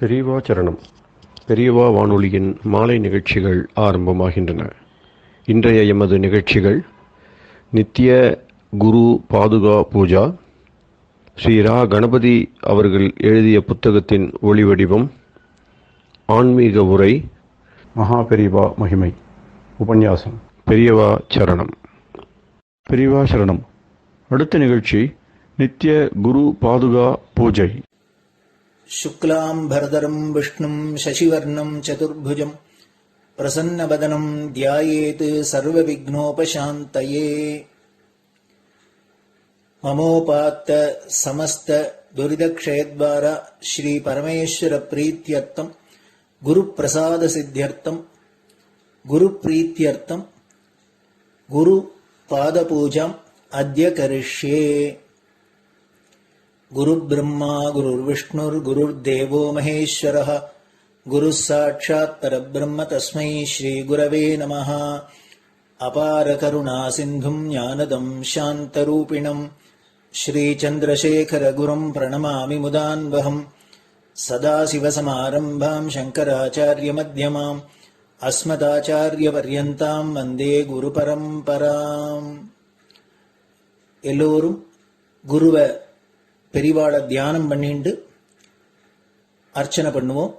பெரியவா சரணம். பெரியவா வானொலியின் மாலை நிகழ்ச்சிகள் ஆரம்பமாகின்றன. இன்றைய எமது நிகழ்ச்சிகள் நித்திய குரு பாதுகா பூஜா, ஸ்ரீ ரா கணபதி அவர்கள் எழுதிய புத்தகத்தின் ஒளிவடிவம், ஆன்மீக உரை, மகா பெரியவா மகிமை உபன்யாசம். பெரியவா சரணம். பெரியவா சரணம். அடுத்த நிகழ்ச்சி நித்திய குரு பாதுகா பூஜை. शुक्लाम्बरधरम् विष्णुम् शशिवर्णम् चतुर्भुजम् प्रसन्नवदनम् ध्यायेत् सर्वविघ्नोपशान्तये। ममोपात्त समस्त दुरितक्षयद्वारा श्रीपरमेश्वरप्रीत्यर्थम् गुरुप्रसादसिद्ध्यर्थम् गुरुप्रीत्यर्थम् गुरुपादपूजाम् अद्य करिष्ये। गुरुर्ब्रह्मा गुरुर्विष्णुर्गुरुर्देवो महेश्वरः गुरुः साक्षात् परब्रह्म तस्मै श्रीगुरवे नमः। अपारकरुणासिन्धुम् ज्ञानदम् शान्तरूपिणम् श्रीचन्द्रशेखरगुरुम् प्रणमामि मुदान्वहम्। सदाशिवसमारम्भाम् शङ्कराचार्यमध्यमाम् अस्मदाचार्यपर्यन्ताम् वन्दे गुरुपरम्पराम्. எல்லோரும் குருவை பெரிவாளை தியானம் பண்ணிண்டு அர்ச்சனை பண்ணுவோம்.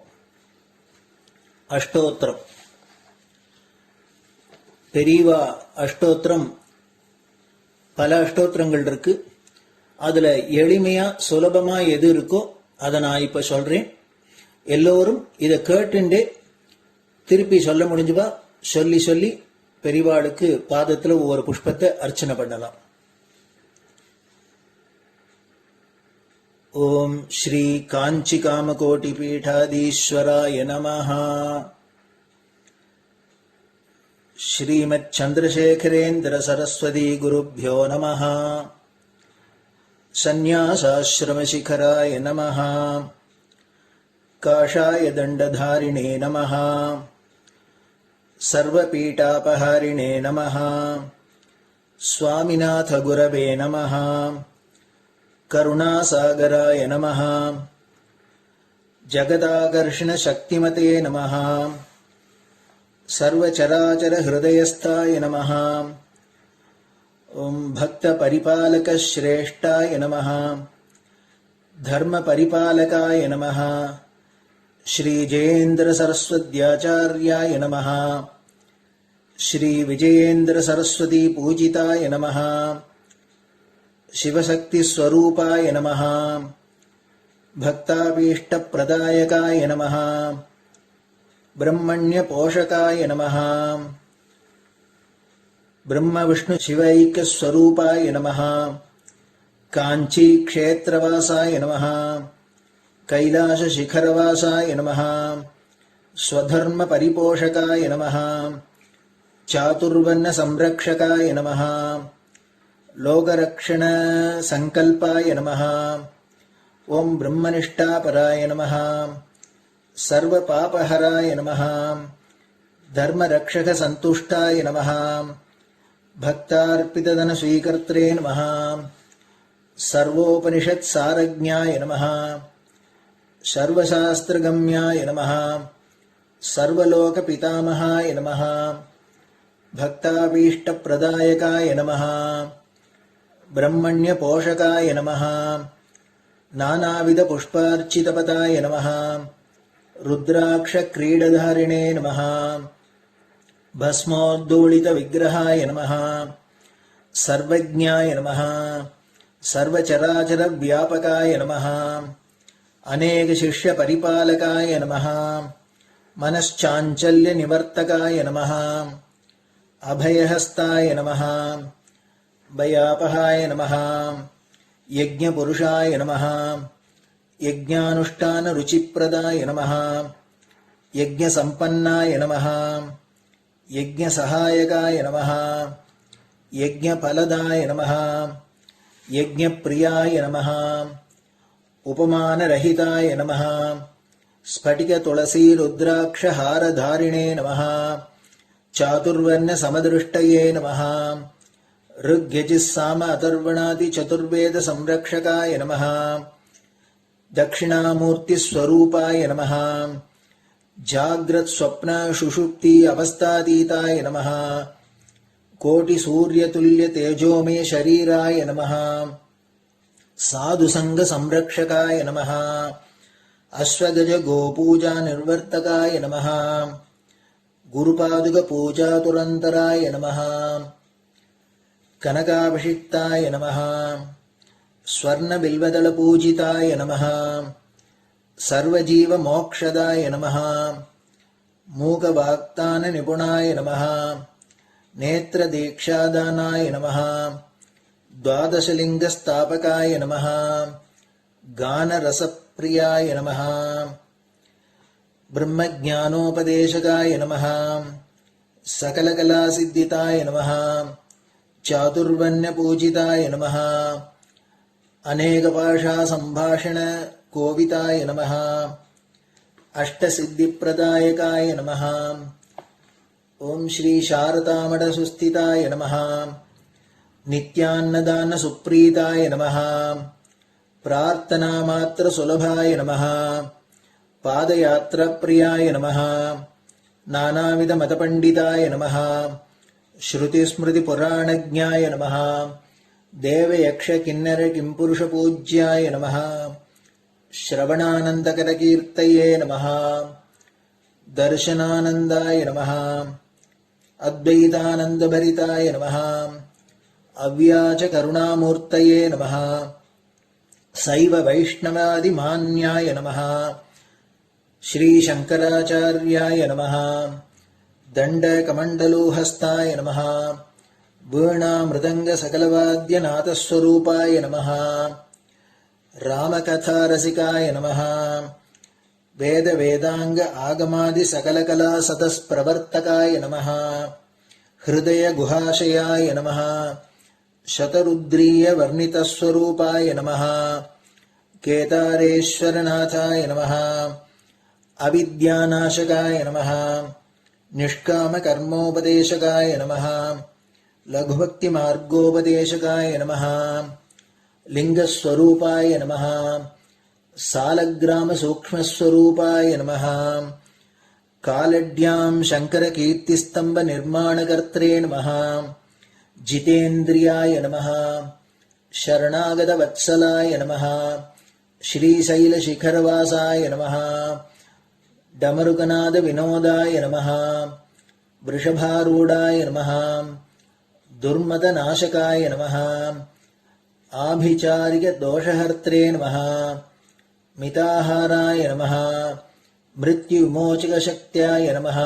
அஷ்டோத்திரம். பெரியவா அஷ்டோத்திரம் பல அஷ்டோத்திரங்கள் இருக்கு. அதுல எளிமையா சுலபமா எது இருக்கோ அதை நான் இப்ப சொல்றேன். எல்லோரும் இதை கேட்டுண்டே திருப்பி சொல்ல முடிஞ்சுவா சொல்லி சொல்லி பெரிவாளுக்கு பாதத்துல ஒவ்வொரு புஷ்பத்தை அர்ச்சனை பண்ணலாம். ओम श्री कांची कामकोटि पीठाधीश्वराय नमः। श्रीमत् चंद्रशेखरेन्द्र सरस्वती गुरुभ्यो नमः। संन्यासाश्रम शिखराय नमः। काषाय दंडधारिणे नमः। सर्वपीठापहारिणे नमः। स्वामिनाथ गुरवे नमः। करुणासागराय नमः। जगदाकर्षण शक्तिमते नमः। सर्वचराचर हृदयस्थाय नमः। ओम भक्त परिपालक श्रेष्ठाय नमः। धर्म परिपालकाय नमः। श्री जयेन्द्र सरस्वत्याचार्याय नमः। श्री विजयेन्द्र सरस्वती पूजिताय नमः। शिवशक्ति स्वरूपाय नमः। भक्ताभीष्ट प्रदायकाय नमः। ब्रह्मण्य पोषकाय नमः। ब्रह्म विष्णु शिवैक्य स्वरूपाय नमः। कांची क्षेत्रवासाय नमः। कैलाश शिखरवासाय नमः। स्वधर्म परिपोषकाय नमः। चातुर्वर्ण संरक्षकाय नमः। लोकरक्षण संकल्पाय नमः। ओम ब्रह्मनिष्ठापराय नमः। सर्वपापहराय नमः। धर्मरक्षक संतुष्टाय नमः। भक्तार्पितधन स्वीकर्त्रे नमः। सर्वोपनिषत् सारज्ञाय नमः। सर्वशास्त्रगम्याय नमः। सर्वलोक पितामहाय नमः। भक्ताभीष्ट प्रदायकाय नमः। ब्रह्मण्य पोषकाय नमः। नानाविध पुष्पार्चितपताय नमः। रुद्राक्ष क्रीडधारिणे नमः। भस्मोद्दोलित विग्रहाय नमः। सर्वज्ञाय नमः। सर्वचराचर व्यापकाय नमः। अनेक शिष्य परिपालकाय नमः। मनश्चाञ्चल्य निवर्तकाय नमः। अभयहस्ताय नमः। भयापहाय नमः। यज्ञपुरुषाय नमः। यज्ञानुष्ठान रुचिप्रदाय नमः। यज्ञसम्पन्नाय नमः। यज्ञसहायकाय नमः। यज्ञफलदाय नमः। यज्ञप्रियाय नमः। उपमानरहिताय नमः। स्फटिक तुलसी रुद्राक्ष हारधारिणे नमः। चातुर्वर्ण समदृष्टये नमः। ऋग्यजुस्साम अथर्वणादि चतुर्वेद संरक्षकाय नमः। दक्षिणामूर्तिस्वरूपाय नमः जाग्रत् स्वप्न सुषुप्ति अवस्थातीताय नमः कोटिसूर्यतुल्य तेजोमय शरीराय नमः साधुसंग संरक्षकाय नमः अश्वगज गोपूजा निर्वर्तकाय नमः गुरुपादुक पूजा तुरंतराय नमः कनकाभिषिक्ताय नमः स्वर्ण बिल्वदल पूजिताय नमः सर्वजीव मोक्षदाय नमः मूकवाक्तान निपुणाय नमः नेत्र दीक्षादानाय नमः द्वादशलिंग स्थापकाय नमः गान रसप्रियाय नमः ब्रह्मज्ञानोपदेशकाय नमः सकलकलासिद्धिताय नमः चातुर्वण्य पूजिताय नमः अनेकभाषा संभाषण कोविताय नमः अष्टसिद्धिप्रदायकाय नमः ओम श्री शारदामठ सुस्थिताय नमः नित्यान्नदान सुप्रीताय नमः प्रार्थना मात्र सुलभाय नमः पादयात्रा प्रियाय नमः नानाविध मतपंडिताय नमः श्रुति स्मृति पुराणज्ञाय नमः देव यक्ष किन्नर किंपुरुष पूज्याय नमः श्रवणानंदकर कीर्तये नमः दर्शनानंदाय नमः अद्वैतानंदभरिताय नमः अव्याच करुणामूर्तये नमः शैव वैष्णवादिमान्याय नमः श्री शंकराचार्याय नमः दंडकमंडलोहस्ताय नमः वीणा मृदंग सकलवाद्यनाथस्वरूपाय नमः रामकथा रसिकाय नमः वेद वेदांग आगमादि सकलकला सतस्प्रवर्तकाय नमः हृदय गुहाशयाय नमः शतरुद्रीय वर्णितस्वरूपाय नमः केदारेश्वरनाथाय नमः अविद्यानाशकाय नमः निष्कामकर्मोपदेशकाय नमः लघुभक्तिमार्गोपदेशकाय नमः लिंगस्वरूपाय नमः सालग्रामसूक्ष्मस्वरूपाय नमः कालड्यां शङ्करकीर्तिस्तम्भनिर्माणकर्त्रे नमः जितेन्द्रियाय नमः शरणागतवत्सलाय नमः श्रीशैलशिखरवासाय नमः डमरुकनादविनोदाय नमः वृषभारूढाय नमः दुर्मदनाशकाय नमः आभिचारिकदोषहर्त्रे नमः मिताहाराय नमः मृत्युविमोचकशक्त्याय नमः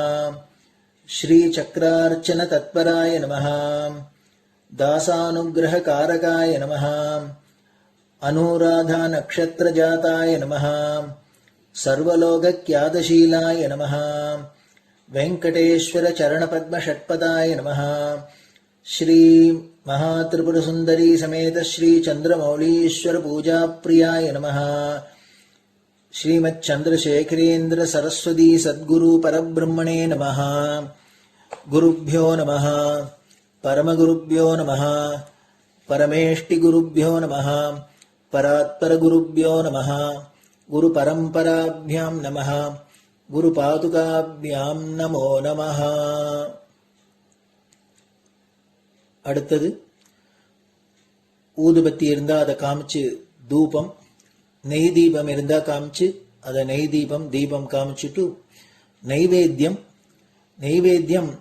श्रीचक्रार्चनतत्पराय नमः दासानुग्रहकारकाय नमः अनुराधानक्षत्रजाताय नमः सर्वलोकख्यातशीलाय नमः वेंकटेश्वरचरणपद्मषट्पदाय नमः श्री महात्रिपुरसुंदरी समेत श्री चंद्रमौलीश्वर पूजाप्रियाय नमः श्रीमच्चंद्रशेखरेन्द्र सरस्वती सद्गुरु परब्रह्मणे नमः गुरुभ्यो नमः परमगुरुभ्यो नमः परमेष्टिगुरुभ्यो नमः परात्परगुरुभ्यो नमः गुरुपरम्पराभ्यां नमः गुरुपादुकाभ्यां नमो नमः. அடுத்தது ஊதுபத்தி இருந்தா அதை காமிச்சு தூபம், நெய் தீபம் இருந்தா காமிச்சு அதை நெய் தீபம் தீபம் காமிச்சுட்டு நைவேத்தியம்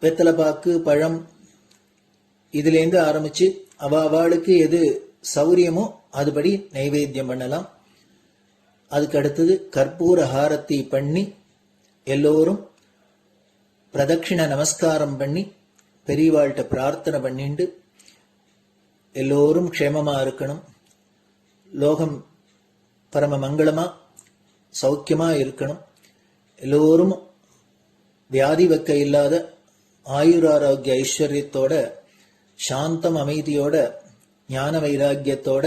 வெத்தலைப்பாக்கு பழம் இதுலேருந்து ஆரம்பிச்சு அவளுக்கு எது சௌரியமோ அதுபடி நைவேத்தியம் பண்ணலாம். அதுக்கு அடுத்தது கற்பூர ஹாரத்தி பண்ணி எல்லோரும் பிரதட்சிண நமஸ்காரம் பண்ணி பெரியவாள்கிட்ட பிரார்த்தனை பண்ணிண்டு எல்லோரும் க்ஷேமமா இருக்கணும், லோகம் பரம மங்களமா சௌக்கியமா இருக்கணும், எல்லோரும் வியாதி வெக்க இல்லாத ஆயுராரோக்கிய ஐஸ்வர்யத்தோட சாந்தம் அமைதியோட ஞான வைராக்கியத்தோட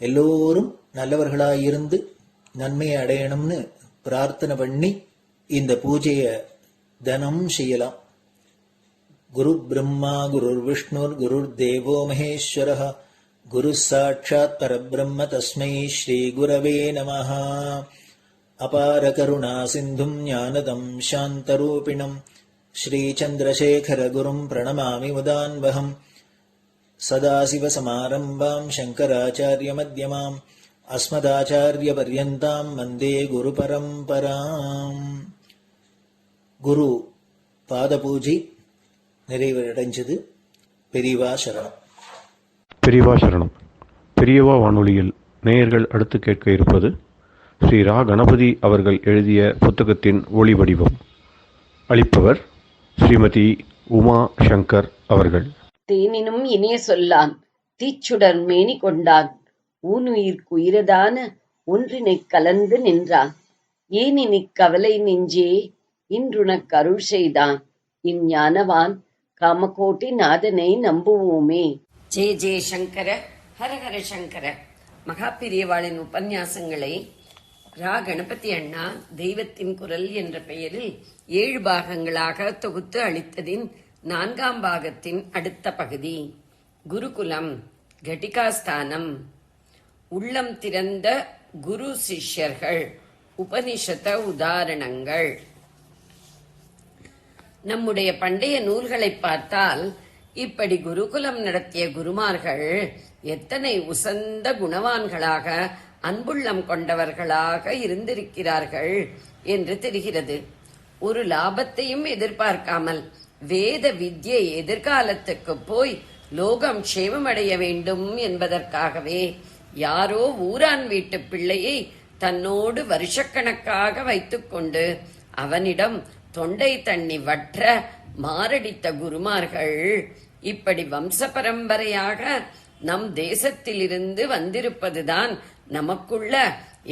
எல்லோரும் நல்லவர்களாயிருந்து நன்மையை அடையணும்னு பிரார்த்தனை பண்ணி இந்த பூஜையை தினம் செய்யலாம். குரு பிரம்மா குருர் விஷ்ணுர் குருர் தேவோ மகேஸ்வரः குரு சாட்சாத் பரபிரம்ம தஸ்மை ஸ்ரீ குரவே நமஹ. அபார கருணா சிந்தும் ஞானதம் சாந்தரூபிணம் ஸ்ரீ சந்திரசேகர குரும் பிரணமாமி முதான்வகம். சதாசிவசமாரம்பாம் சங்கராச்சாரிய மத்யமாம் அஸ்மதாச்சாரிய பர்யந்தாம் வந்தே குரு பரம்பராம். குரு பாத பூஜை நிறைவடைஞ்சது. பெரியவா சரணம். பெரியவா சரணம். பெரியவா வானொலியில் நேயர்கள் அடுத்து கேட்க இருப்பது ஸ்ரீ ரா கணபதி அவர்கள் எழுதிய புத்தகத்தின் ஒளி வடிவம். அளிப்பவர் ஸ்ரீமதி உமா சங்கர் அவர்கள். தேனினும் இனிய சொல்லான் தீச்சுடர் மேனி கொண்டான் ஊனுயிர்க்குயிரதான ஒன்றினைக் கலந்து நின்றான் ஏனினிக் கவலை நெஞ்சே இன்றுனக் அருள் செய்தான் இஞ்ஞானவான் காமகோட்டி நாதனை நம்புவோமே. ஜெய ஜெய சங்கர, ஹரஹர சங்கர. மகாபெரியவாளின் உபன்யாசங்களை ரா கணபதி அண்ணா தெய்வத்தின் குரல் என்ற பெயரில் 7 பாகங்களாக தொகுத்து அளித்ததின் 4ஆம் பாகத்தின் அடுத்த பகுதி. குருகுலம், கட்டிகாஸ்தானம், உள்ளம் திறந்த குரு சிஷ்யர்கள், உபனிஷத உதாரணங்கள். நம்முடைய பண்டைய நூல்களை பார்த்தால் இப்படி குருகுலம் நடத்திய குருமார்கள் எத்தனை உசந்த குணவான்களாக அன்புள்ளம் கொண்டவர்களாக இருந்திருக்கிறார்கள் என்று தெரிகிறது. ஒரு லாபத்தையும் எதிர்பார்க்காமல் வேத வித்யை எதிர்காலத்துக்கு போய் லோகம் க்ஷேமமடைய வேண்டும் என்பதற்காகவே யாரோ ஊரான் வீட்டு பிள்ளையை தன்னோடு வருஷக்கணக்காக வைத்துக்கொண்டு அவனிடம் தொண்டை தண்ணி வற்ற மாரடித்த குருமார்கள் இப்படி வம்ச பரம்பரையாக நம் தேசத்திலிருந்து வந்திருப்பதுதான் நமக்குள்ள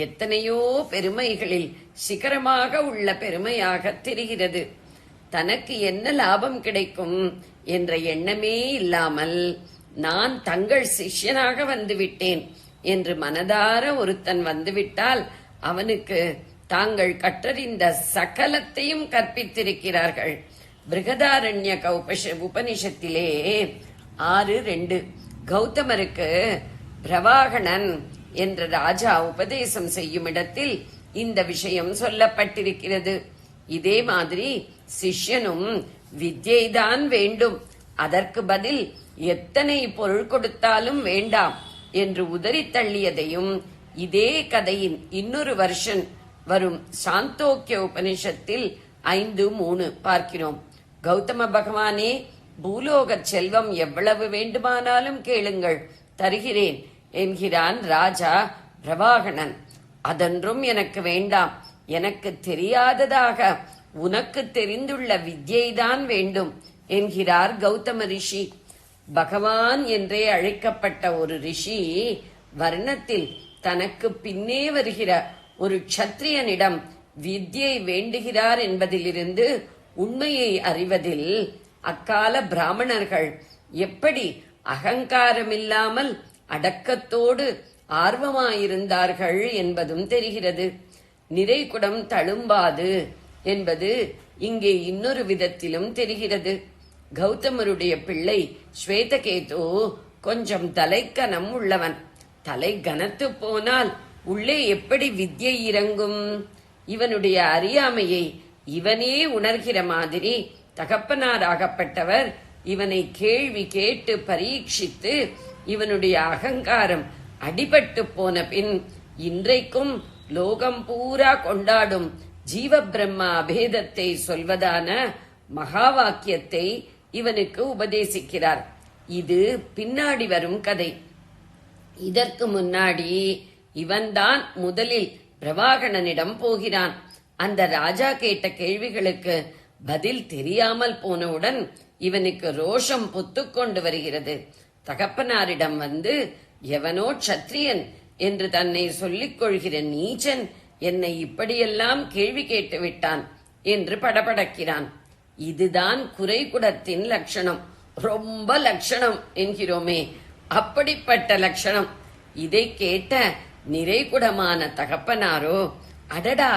எத்தனையோ பெருமைகளில் சிகரமாக உள்ள பெருமையாக தெரிகிறது. தனக்கு என்ன லாபம் கிடைக்கும் என்ற எண்ணமே இல்லாமல் நான் தங்கள் சிஷ்யனாக வந்துவிட்டேன் என்று மனதார ஒருத்தன் வந்துவிட்டால் அவனுக்கு தாங்கள் கற்றறிந்த சகலத்தையும் கற்பித்திருக்கிறார்கள். பிருகதாரண்யக உபனிஷத்திலே 6:2 கௌதமருக்கு பிரவாகணன் என்ற ராஜா உபதேசம் செய்யும் இடத்தில் இந்த விஷயம் சொல்லப்பட்டிருக்கிறது. இதே மாதிரி சிஷ்யனும் வித்யைதான் வேண்டும், அதற்கு பதில் எத்தனை பொருள் கொடுத்தாலும் வேண்டாம் என்று உதறி தள்ளியதையும் இதே கதையின் இன்னொரு வருஷன் வரும் சாந்தோக்கிய உபனிஷத்தில் 5:3 பார்க்கிறோம். கௌதம பகவானே, பூலோக செல்வம் எவ்வளவு வேண்டுமானாலும் கேளுங்கள், தருகிறேன் என்கிறான் ராஜா பிரவாகணன். அதன்றும் எனக்கு வேண்டாம், எனக்கு தெரியாததாக உனக்கு தெரிந்துள்ள வித்யைதான் வேண்டும் என்கிறார் கௌதம ரிஷி. பகவான் என்றே அழைக்கப்பட்ட ஒரு ரிஷி வர்ணத்தில் தனக்கு பின்னே வருகிற ஒரு க்ஷத்ரியனிடம் வித்யை வேண்டுகிறார் என்பதிலிருந்து உண்மையை அறிவதில் அக்கால பிராமணர்கள் எப்படி அகங்காரமில்லாமல் அடக்கத்தோடு ஆர்வமாயிருந்தார்கள் என்பதும் தெரிகிறது. நிறைகுடம் தழும்பாது என்பது இங்கே இன்னொரு விதத்திலும் தெரிகிறது. கௌதமருடைய பிள்ளை ஸ்வேதகேது கொஞ்சம் தலைக்கனம் உள்ளவன். தலை கனத்து போனால் உள்ளே எப்படி வித்யை இறங்கும்? இவனுடைய அறியாமையை இவனே உணர்கிற மாதிரி தகப்பனாராகப்பட்டவர் இவனை கேள்வி கேட்டு பரீட்சித்து இவனுடைய அகங்காரம் அடிபட்டு போன பின் இன்றைக்கும் லோகம் பூரா கொண்டாடும் ஜீவ பிரம்ம அபேதத்தை சொல்வதான மகா வாக்கியத்தை இவனுக்கு உபதேசிக்கிறார். இது பின்னாடி வரும் கதை. இதற்கு முன்னாடி இவன்தான் முதலில் பிரவாகணனிடம் போகிறான். அந்த ராஜா கேட்ட கேள்விகளுக்கு பதில் தெரியாமல் போனவுடன் இவனுக்கு ரோஷம் பொத்துக்கொண்டு வருகிறது. தகப்பனாரிடம் வந்து, எவனோ க்ஷத்ரியன் என்று தன்னை சொல்லிக் கொள்கிற நீச்சன் என்னை இப்படியெல்லாம் கேள்வி கேட்டு விட்டான் என்று படபடக்கிறான். இதுதான் குறைகுடத்தின் லட்சணம். ரொம்ப லட்சணம் என்கிறோமே, அப்படிப்பட்ட லட்சணம். இதை கேட்ட நிறைகுடமான தகப்பனாரோ, அடடா,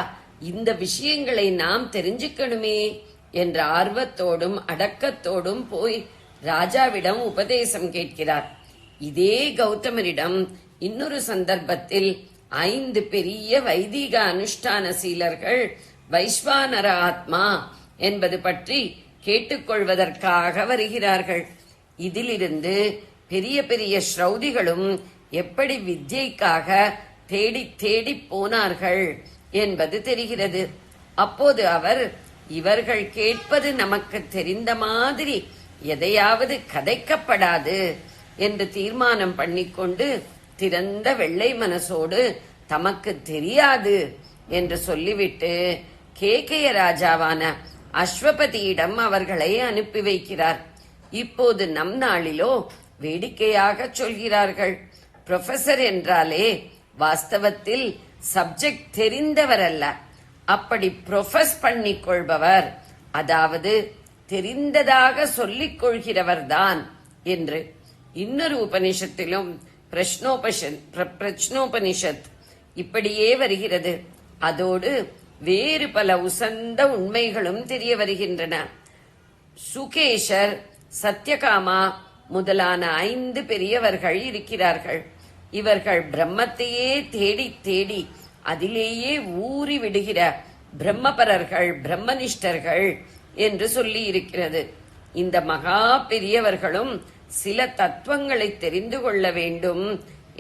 இந்த விஷயங்களை நாம் தெரிஞ்சுக்கணுமே என்ற ஆர்வத்தோடும் அடக்கத்தோடும் போய் ராஜாவிடம் உபதேசம் கேட்கிறார். இதே கௌதமரிடம் இன்னொரு சந்தர்ப்பத்தில் 5 பெரிய வைதிக அனுஷ்டான சீலர்கள் வைஸ்வானர ஆத்மா என்பது பற்றி கேட்டுக்கொள்வதற்காக வருகிறார்கள். இதிலிருந்து பெரிய பெரிய ஸ்ரௌதிகளும் எப்படி வித்யைக்காக தேடி தேடி போனார்கள் என்பது தெரிகிறது. அப்போது அவர், இவர்கள் கேட்பது நமக்கு தெரிந்த மாதிரி எதையாவது கதைக்கப்படாது என்று தீர்மானம் பண்ணிக்கொண்டு திறந்த வெள்ளை மனசோடு தமக்கு தெரியாது என்று சொல்லிவிட்டு கேகய ராஜாவான அஸ்வபதியிடம் அவர்களை அனுப்பி வைக்கிறார். இப்போது நம் நாளிலோ வேடிக்கையாக சொல்கிறார்கள், புரொஃபசர் என்றாலே வாஸ்தவத்தில் சப்ஜெக்ட் தெரிந்தவர் அல்ல, அப்படி ப்ரொஃபஸ் பண்ணிக் கொள்பவர், அதாவது தெரிந்ததாக சொல்லிக் கொள்கிறவர்தான் என்று. இன்னொரு உபனிஷத்திலும் பிரச்னோபனிஷத் இப்படியே வருகிறது. அதோடு வேறு பல உசந்த உண்மைகளும் தெரிய வருகின்றன. சுகேஷர், சத்யகாமா முதலான 5 பெரியவர்கள் இருக்கிறார்கள். இவர்கள் பிரம்மத்தையே தேடி தேடி அதிலேயே ஊறி விடுகிற பிரம்மபரர்கள், பிரம்மனிஷ்டர்கள் என்று சொல்லி இருக்கிறது. இந்த மகா பெரியவர்களும் சில தத்துவங்களை தெரிந்து கொள்ள வேண்டும்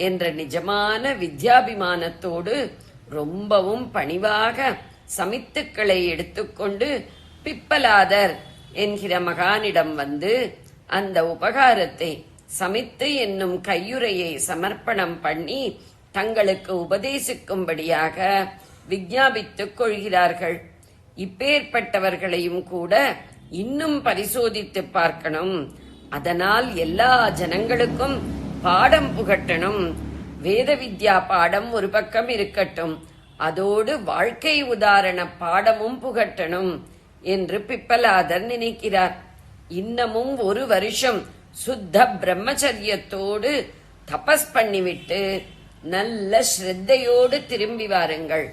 என்ற நிஜமான வித்யாபிமானத்தோடு ரொம்பவும் பணிவாக சமித்துக்களை எடுத்துக்கொண்டு பிப்பலாதர் என்கிற மகானிடம் வந்து அந்த உபகாரத்தை, சமித்து என்னும் கையுறையை சமர்ப்பணம் பண்ணி தங்களுக்கு உபதேசிக்கும்படியாக விஞ்ஞாபித்துக் கொள்கிறார்கள். இப்பேற்பட்டவர்களையும் கூட இன்னும் பரிசோதித்து பார்க்கணும், அதனால் எல்லா ஜனங்களுக்கும் பாடம் புகட்டணும். வேத வித்யா பாடம் ஒரு பக்கம் இருக்கட்டும், அதோடு வாழ்க்கை உதாரண பாடமும் புகட்டணும் என்று பிப்பலாதர் நினைக்கிறார். இன்னமும் 1 வருஷம் சுத்த பிரம்மச்சரியத்தோடு தபஸ் பண்ணிவிட்டு நல்ல ஸ்ரத்தையோடு திரும்பி வாருங்கள்.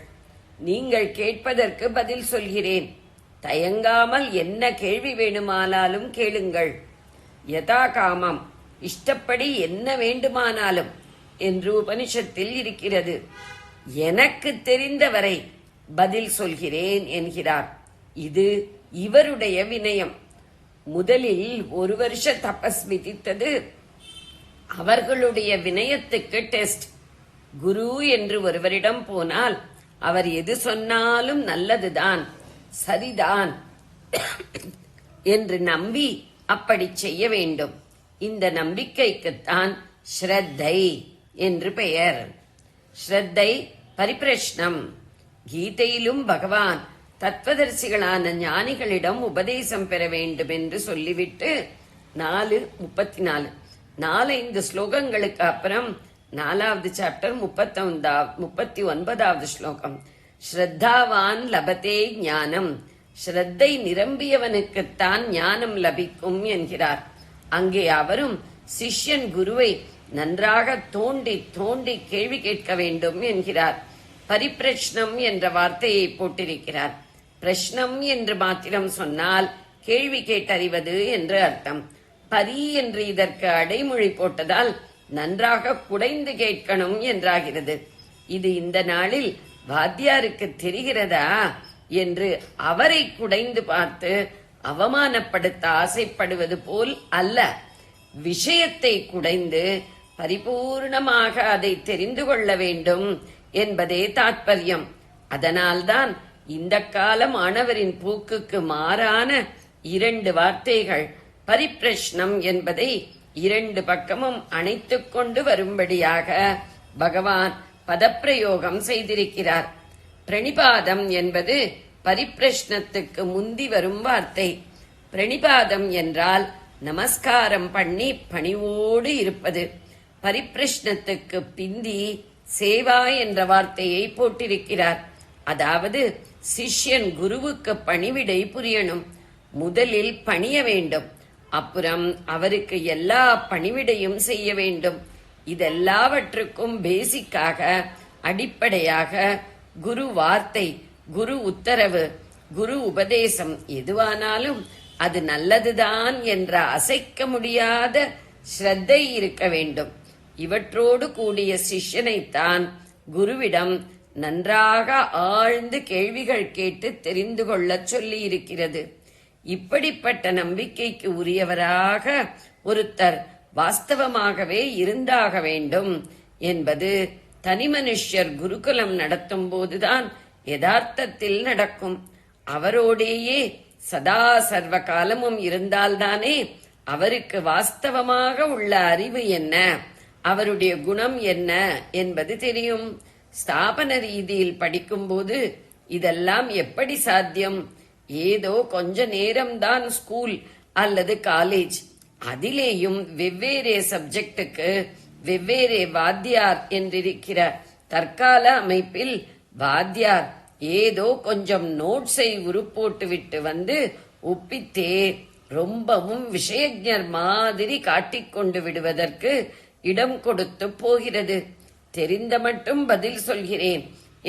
நீங்கள் கேட்பதற்கு பதில் சொல்கிறேன். தயங்காமல் என்ன கேள்வி வேணுமானாலும் கேளுங்கள். யதா காமம், இஷ்டப்படி என்ன வேண்டுமானாலும் என்று உபனிஷத்தில் இருக்கிறது. எனக்கு தெரிந்தவரை பதில் சொல்கிறேன் என்கிறார். இது இவருடைய வினயம். முதலில் 1 வருஷ தபஸ் விதித்தது அவர்களுடைய வினயத்துக்கு டெஸ்ட். குரு என்று ஒருவரிடம் போனால் அவர் எது சொன்னாலும் நல்லதுதான், சரிதான் என்று நம்பி அப்படி செய்ய வேண்டும். இந்த நம்பிக்கைக்குத்தான் ஸ்ரத்தை என்று பெயர். ஸ்ரத்தை பரிபிரஷ்னம். கீதையிலும் பகவான் தத்துவதரிசிகளான ஞானிகளிடம் உபதேசம் பெற வேண்டும் என்று சொல்லிவிட்டு 4:34 4-5 ஸ்லோகங்களுக்கு அப்புறம் 4வது சாப்டர் 39வது ஸ்லோகம், ஸ்ரத்தாவான் லபதே ஞானம், ஸ்ரத்தை நிரம்பியவனுக்குத்தான் ஞானம் லபிக்கும் என்கிறார். அங்கே அவரும் சிஷ்யன் குருவை நன்றாக தோண்டி தோண்டி கேள்வி கேட்க வேண்டும் என்கிறார். பரிபிரஷ்னம் என்ற வார்த்தையை போட்டிருக்கிறார். பிரஷ்னம் என்று மாத்திரம் சொன்னால் கேள்வி கேட்டறிவது என்று அர்த்தம். பரி என்று இதற்கு அடைமொழி போட்டதால் நன்றாக குடைந்து கேட்கணும் என்றாகிறது. இது இந்த நாளில் வாத்தியாருக்கு தெரிகிறதா என்று அவரை குடைந்து பார்த்து அவமானப்படுத்த ஆசைப்படுவது போல் அல்ல, விஷயத்தை குடைந்து பரிபூர்ணமாக அதை தெரிந்து கொள்ள வேண்டும் என்பதே தாற்பயம். அதனால்தான் இந்த கால மாணவரின் போக்குக்கு மாறான 2 வார்த்தைகள் பரிபிரஷ்னம் என்பதை 2 பக்கமும் அணைத்துக் கொண்டு வரும்படியாக பகவான் பதப்பிரயோகம் செய்திருக்கிறார். பிரணிபாதம் என்பது பரிபிரஷ்னத்துக்கு முந்தி வரும் வார்த்தை. பிரணிபாதம் என்றால் நமஸ்காரம் பண்ணி பணிவோடு இருப்பது. பரிபிரஷ்னத்துக்கு பிந்தி சேவா என்ற வார்த்தையை போட்டிருக்கிறார். அதாவது சிஷ்யன் குருவுக்கு பணிவிடை புரியணும். முதலில் பணிய வேண்டும், அப்புறம் அவருக்கு எல்லா பணிவிடையும் செய்ய வேண்டும். இதெல்லாவற்றுக்கும் பேசிக்காக, அடிப்படையாக குரு வார்த்தை, குரு உத்தரவு, குரு உபதேசம் எதுவானாலும் அது நல்லதுதான் என்ற அசைக்க முடியாத ஸ்ரத்தை இருக்க வேண்டும். இவற்றோடு கூடிய சிஷ்யனைத்தான் குருவிடம் நன்றாக ஆழ்ந்து கேள்விகள் கேட்டு தெரிந்து கொள்ளச் சொல்லியிருக்கிறது. இப்படிப்பட்ட நம்பிக்கைக்கு உரியவராக ஒருத்தர் வாஸ்தவமாகவே இருந்தாக வேண்டும் என்பது தனி மனுஷர் குருகுலம் நடத்தும் போதுதான் யதார்த்தத்தில் நடக்கும். அவரோடேயே சதா சர்வ காலமும் இருந்தால்தானே அவருக்கு வாஸ்தவமாக உள்ள அறிவு என்ன, அவருடைய குணம் என்ன என்பது தெரியும். ஸ்தாபன ரீதியில் படிக்கும்போது இதெல்லாம் எப்படி சாத்தியம்? ஏதோ கொஞ்ச நேரம்தான் ஸ்கூல் அல்லது காலேஜ், அதிலேயும் வெவ்வேறு சப்ஜெக்டுக்கு வெவ்வேறு வாத்தியார் என்றிருக்கிற தற்கால அமைப்பில் வாத்தியார் ஏதோ கொஞ்சம் நோட்ஸை உருப்போட்டு விட்டு வந்து ஒப்பித்தே ரொம்பவும் விஷயஜர் மாதிரி காட்டிக்கொண்டு விடுவதற்கு இடம் கொடுத்து போகிறது. தெரிந்த மட்டும் பதில் சொல்கிறேன்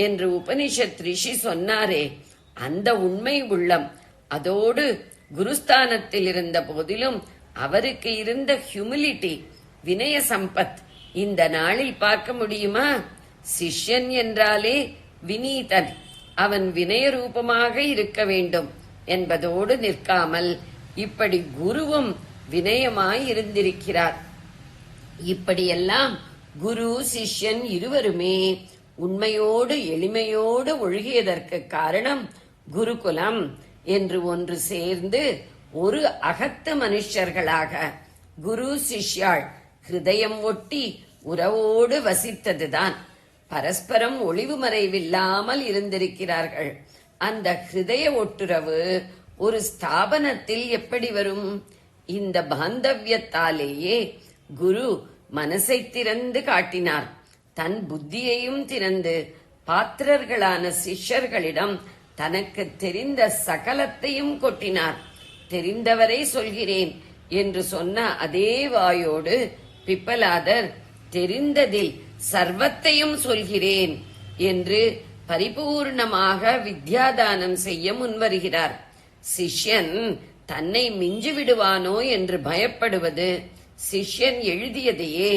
என்று உபனிஷத் ரிஷி சொன்னாரே, அந்த உண்மை உள்ளம், அதோடு குருஸ்தானத்தில் இருந்த போதிலும் அவருக்கு இருந்த ஹியூமிலிட்டி, வினய சம்பத் இந்த நாளில் பார்க்க முடியுமா? சிஷ்யன் என்றாலே வினீதன், அவன் வினய ரூபமாக இருக்க வேண்டும் என்பதோடு நிற்காமல் இப்படி குருவும் வினயமாய் இருந்திருக்கிறார். இப்படியெல்லாம் குரு சிஷ்யன் இருவருமே உண்மையோடு எளிமையோடு ஒழுகியதற்கு காரணம் குருகுலம் என்று ஒன்று சேர்ந்து ஒரு அகத்து மனுஷர்களாக குரு சிஷ்யாள் ஹிருதயம் ஒட்டி உறவோடு வசித்ததுதான். பரஸ்பரம் ஒளிவு மறைவில்லாமல் இருந்திருக்கிறார்கள். அந்த ஹிருதய ஒட்டுறவு ஒரு ஸ்தாபனத்தில் எப்படி வரும்? இந்த பாந்தவியத்தாலேயே குரு மனசை திறந்து காட்டினார். தன் புத்தியையும் திறந்து பாத்திரர்களான சிஷ்யர்களிடம் தனக்கு தெரிந்த சகலத்தையும் கொட்டினார். தெரிந்தவரை சொல்கிறேன் என்று சொன்ன அதே வாயோடு பிப்பலாதர் தெரிந்ததில் சர்வத்தையும் சொல்கிறேன் என்று பரிபூர்ணமாக வித்யாதானம் செய்ய முன்வருகிறார். சிஷ்யன் தன்னை மிஞ்சி விடுவானோ என்று பயப்படுவது, சிஷ்யன் எழுதியதையே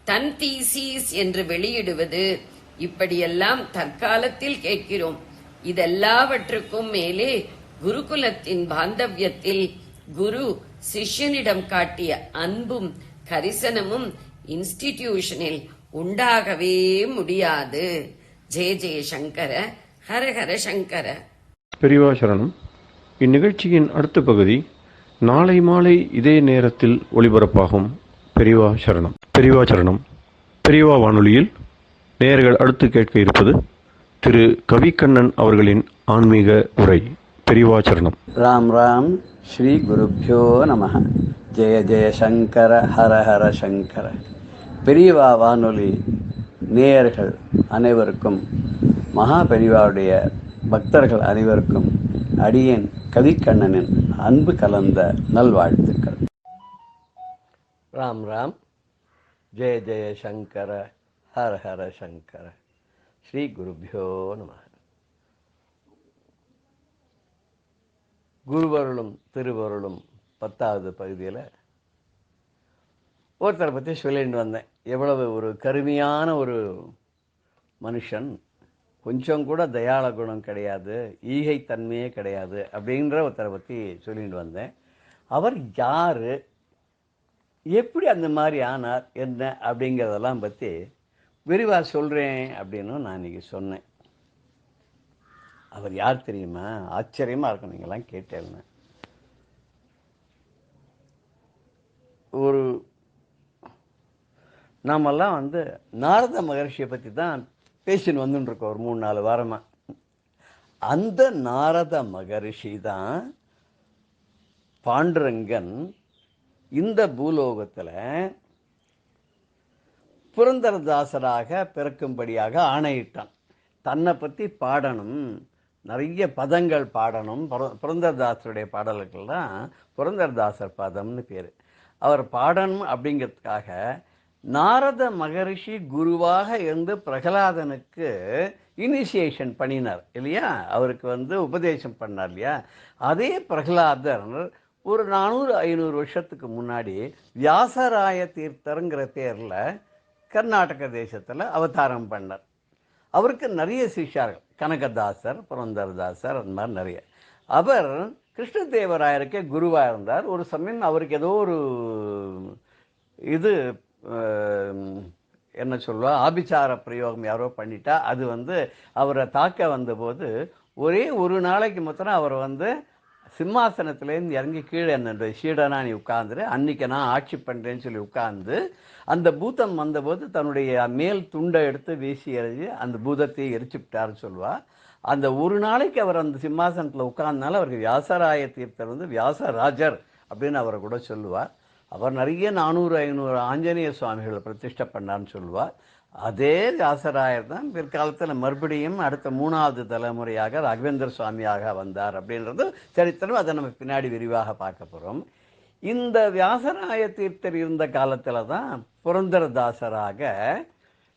தன் தீசீஸ் என்று வெளியிடுவது, இப்படியெல்லாம் தற்காலத்தில் கேட்கிறோம். இதெல்லாவற்றுக்கும் மேலே குருகுலத்தின் பாந்தவியத்தில் குரு சிஷ்யனிடம் காட்டிய அன்பும் கரிசனமும் இன்ஸ்டிடியூஷனில் உண்டாகவே முடியாது. ஜெய ஜெய சங்கர, ஹர ஹர சங்கர. பெரியவா சரணம். இந்நிகழ்ச்சியின் அடுத்த பகுதி நாளை மாலை இதே நேரத்தில் ஒளிபரப்பாகும். பெரியவா சரணம். பெரியவா சரணம். பெரியவா வானொலியில் நேயர்கள் அடுத்து கேட்க இருப்பது திரு கவிக்கண்ணன் அவர்களின் ஆன்மீக உரை. பெரியவா சரணம். ராம் ராம். ஸ்ரீ குருப்யோ நம. ஜெய ஜெய சங்கர, ஹர ஹர சங்கர. பெரியவா வானொலி நேயர்கள் அனைவருக்கும், மகா பெரியவாவுடைய பக்தர்கள் அனைவருக்கும் அடியேன் கவிக்கண்ணனின் அன்பு கலந்த நல்வாழ்த்துக்கள். ராம் ராம். ஜெய ஜெய சங்கர, ஹர ஹர சங்கர. ஸ்ரீ குருப்யோ நம. குருவருளும் திருவருளும் 10வது பகுதியில் ஒருத்தரை பற்றி சொல்லிட்டு வந்தேன். எவ்வளவு ஒரு கருமையான ஒரு மனுஷன், கொஞ்சம் கூட தயாள குணம் கிடையாது, ஈகை தன்மையே கிடையாது அப்படின்ற ஒருத்தரை பற்றி சொல்லிட்டு வந்தேன். அவர் யார், எப்படி அந்த மாதிரி ஆனார், என்ன அப்படிங்கிறதெல்லாம் பற்றி விரிவாக சொல்கிறேன் அப்படின்னு நான் இன்றைக்கி சொன்னேன். அவர் யார் தெரியுமா? ஆச்சரியமாக இருக்கும் நீங்கள்லாம் கேட்டேன்னு. ஒரு நாமெல்லாம் நாரத மகர்ஷியை பற்றி தான் பேசின்னு வந்துட்டுருக்கோம் ஒரு 3-4 வாரமாக. அந்த நாரத மகரிஷி தான் பாண்டுரங்கன் இந்த பூலோகத்தில் புரந்தரதாசராக பிறக்கும்படியாக ஆணையிட்டான். தன்னை பற்றி பாடணும், நிறைய பதங்கள் பாடணும். புரந்தரதாசருடைய பாடல்கள்லாம் புரந்தரதாசர் பதம்னு பேர். அவர் பாடணும் அப்படிங்கிறதுக்காக நாரத மகரிஷி குருவாக இருந்து பிரகலாதனுக்கு இனிஷியேஷன் பண்ணினார் இல்லையா, அவருக்கு உபதேசம் பண்ணார் இல்லையா. அதே பிரகலாதர் ஒரு 400-500 வருஷத்துக்கு முன்னாடி வியாசராய தீர்த்தருங்கிற பேரில் கர்நாடக தேசத்தில் அவதாரம் பண்ணார். அவருக்கு நிறைய சிஷ்யார்கள், கனகதாசர், புரந்தரதாசர், அந்த மாதிரி நிறைய. அவர் கிருஷ்ணதேவராயருக்கே குருவாக இருந்தார். ஒரு சமயம் அவருக்கு ஏதோ ஒரு இது என்ன சொல்லுவா, ஆபிச்சார பிரயோகம் யாரோ பண்ணிட்டா, அது அவரை தாக்க வந்தபோது ஒரே ஒரு நாளைக்கு மாத்திரம் அவர் சிம்மாசனத்திலேருந்து இறங்கி கீழே என்னுடைய சீடனா நீ உட்கார்ந்துரு, அன்னைக்கு நான் ஆட்சி பண்ணுறேன்னு சொல்லி உட்கார்ந்து அந்த பூதம் வந்தபோது தன்னுடைய மேல் துண்டை எடுத்து வீசி எறிஞ்சு அந்த பூதத்தை எரிச்சு விட்டாருன்னு சொல்லுவா. அந்த ஒரு நாளைக்கு அவர் அந்த சிம்மாசனத்தில் உட்கார்ந்தனால அவருக்கு வியாசராய தீர்த்தர் வியாசராஜர் அப்படின்னு அவரை கூட சொல்லுவார். அவர் நிறைய 400-500 ஆஞ்சநேய சுவாமிகளை பிரதிஷ்டை பண்ணார்னு சொல்லுவார். அதே வியாசராயர் தான் பிற்காலத்தில் மறுபடியும் அடுத்த 3வது தலைமுறையாக ராகவேந்திர சுவாமியாக வந்தார் அப்படின்றது சரித்திரம். அதை நம்ம பின்னாடி விரிவாக பார்க்க போகிறோம். இந்த வியாசராய தீர்த்தர் இருந்த காலத்தில் தான் புரந்தரதாசராக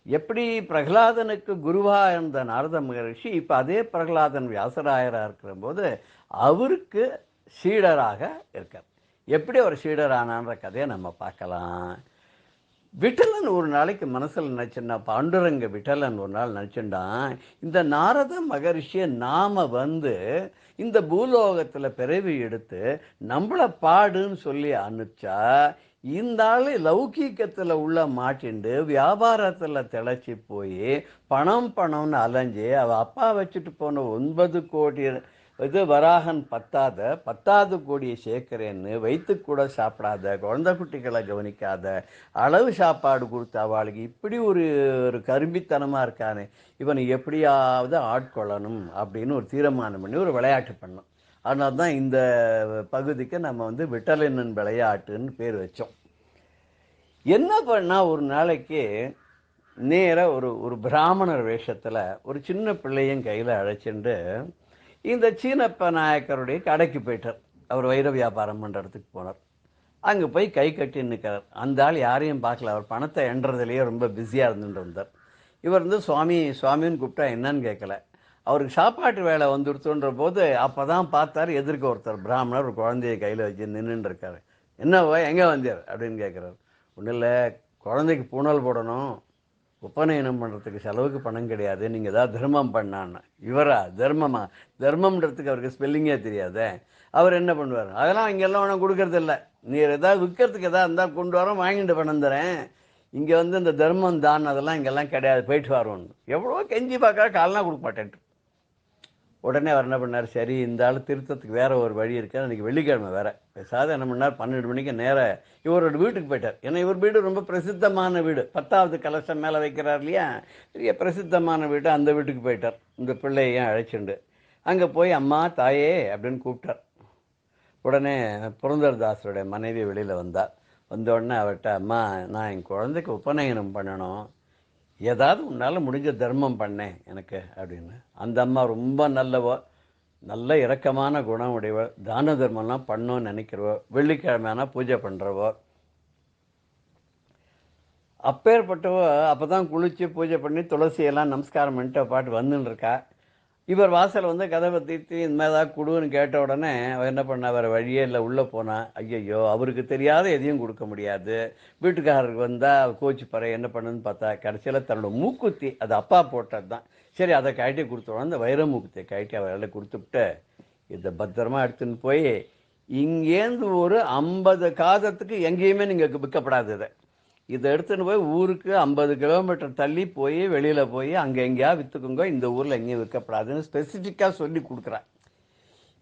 எப்படி பிரகலாதனுக்கு குருவாக இருந்த நாரத மகரிஷி இப்போ அதே பிரகலாதன் வியாசராயராக இருக்கிற போது அவருக்கு சீடராக இருக்கார். எப்படி அவர் சீடரானான்ற கதையை நம்ம பார்க்கலாம். விட்டலன் ஒரு நாளைக்கு மனசில் நினச்சின்னா, பாண்டுரங்க விட்டலன் ஒரு நாள் நினச்சிண்டான், இந்த நாரத மகரிஷியை நாம் இந்த பூலோகத்தில் பிறவி எடுத்து நம்மளை பாடுன்னு சொல்லி அனுப்பிச்சா, இந்த ஆள் லௌகீகத்தில் உள்ள மாட்டிண்டு வியாபாரத்தில் திளைச்சி போய் பணம்னு அலைஞ்சி அவள் அப்பா வச்சுட்டு போன 9 கோடி வராகன் 10வது கோடியை சேர்க்கிறேன்னு வைத்து கூட சாப்பிடாத, குழந்தை குட்டிகளை கவனிக்காத, அளவு சாப்பாடு கொடுத்த அவளுக்கு இப்படி ஒரு கரும்பித்தனமாக இருக்கானே, இவனை எப்படியாவது ஆட்கொள்ளணும் அப்படின்னு ஒரு தீர்மானம் பண்ணி ஒரு விளையாட்டு பண்ணோம். அதனால தான் இந்த பகுதிக்கு நம்ம விட்டலன் விளையாட்டுன்னு பேர் வச்சோம். என்ன பண்ணால் ஒரு நாளைக்கு நேராக ஒரு பிராமணர் வேஷத்தில் ஒரு சின்ன பிள்ளையும் கையில் அழைச்சிட்டு இந்த சீனப்ப நாயக்கருடைய கடைக்கு போயிட்டார். அவர் வைர வியாபாரம் பண்ணுற இடத்துக்கு போனார். அங்கே போய் கை கட்டி நிற்கிறார். அந்த ஆள் யாரையும் பார்க்கல, அவர் பணத்தை எண்ணுறதுலேயே ரொம்ப பிஸியாக இருந்துட்டு இருந்தார். இவர் சுவாமின்னு கூப்பிட்டா என்னன்னு கேட்கல. அவருக்கு சாப்பாட்டு வேலை வந்துடுத்துன்ற போது அப்போ தான் பார்த்தார், எதிர்க்க ஒருத்தர் பிராமணர் ஒரு குழந்தைய கையில் வச்சு நின்றுட்டு இருக்காரு. என்னவோ எங்கே வந்தார் அப்படின்னு கேட்குறாரு. ஒன்றும் இல்லை, குழந்தைக்கு பூணல் போடணும், உபநயனம் பண்ணுறதுக்கு செலவுக்கு பணம் கிடையாது, நீங்கள் ஏதாவது தர்மம் பண்ணான்னு. இவரா தர்மம்ன்றதுக்கு அவருக்கு ஸ்பெல்லிங்கே தெரியாதே. அவர் என்ன பண்ணுவார், அதெல்லாம் இங்கெல்லாம் ஒன்றும் கொடுக்கறதில்ல, நீர் ஏதாவது விற்கிறதுக்கு எதாவது இருந்தால் கொண்டு வரோம், வாங்கிட்டு பணம் தரேன், இங்கே இந்த தர்மம் தான் அதெல்லாம் இங்கெல்லாம் கிடையாது, போயிட்டு வரோன்னு. எவ்வளோ கெஞ்சி பார்க்குறா, காலெலாம் கொடுக்க மாட்டேன்ட்டு. உடனே அவர் என்ன பண்ணார், சரி இந்த ஆள் திருத்தத்துக்கு வேறு ஒரு வழி இருக்குது, அன்றைக்கி வெள்ளிக்கிழமை வேறு, பேசாத என்ன பண்ணார், 12 மணிக்கு நேராக இவரோட வீட்டுக்கு போயிட்டார். ஏன்னா இவர் வீடு ரொம்ப பிரசித்தமான வீடு, 10வது கலசம் மேலே வைக்கிறார் இல்லையா, பெரிய பிரசித்தமான வீடு. அந்த வீட்டுக்கு போயிட்டார் இந்த பிள்ளையையும் அழைச்சிண்டு. அங்கே போய் அம்மா தாயே அப்படின்னு கூப்பிட்டார். உடனே புரந்தரதாசருடைய மனைவி வெளியில் வந்தார். வந்தோடனே அவர்கிட்ட, அம்மா நான் என் குழந்தைக்கு உபநயனம் பண்ணணும், ஏதாவது உன்னால் முடிஞ்ச தர்மம் பண்ணேன் எனக்கு அப்படின்னு. அந்த அம்மா ரொம்ப நல்லவோ, நல்ல இரக்கமான குணம் உடையவோ, தான தர்மம்லாம் பண்ணோன்னு நினைக்கிறவோ, வெள்ளிக்கிழமைனா பூஜை பண்ணுறவோ, அப்பேற்பட்டவோ அப்போ தான் குளித்து பூஜை பண்ணி துளசியெல்லாம் நமஸ்காரம் பண்ணிட்டு பாட்டு வந்துன்னு இருக்கா. இவர் வாசல் கதவை தீர்த்து இந்த மாதிரி தான் கொடுன்னு கேட்ட உடனே அவர் என்ன பண்ணா, வேறு வழியே இல்லை, உள்ளே போனால் ஐயையோ அவருக்கு தெரியாத எதையும் கொடுக்க முடியாது. வீட்டுக்காரருக்கு வந்தால் கோச்சிப்பாரு, என்ன பண்ணுன்னு பார்த்தா கடைசியில் தன்னோட மூக்குத்தி, அது அப்பா போட்டது தான், சரி அதை கழட்டி கொடுத்துருவோம். அந்த வைர மூக்குத்தியை கழட்டி அவர்களை கொடுத்துவிட்டு இதை பத்திரமா எடுத்துன்னு போய் இங்கேருந்து ஒரு 50 காதத்துக்கு எங்கேயுமே நீங்கள் விற்கப்படாது, இதை எடுத்துன்னு போய் ஊருக்கு 50 கிலோமீட்டர் தள்ளி போய் வெளியில் போய் அங்கே எங்கேயா விற்றுக்குங்க, இந்த ஊரில் எங்கேயும் விற்கப்படாதுன்னு ஸ்பெசிஃபிக்காக சொல்லி கொடுக்குறான்.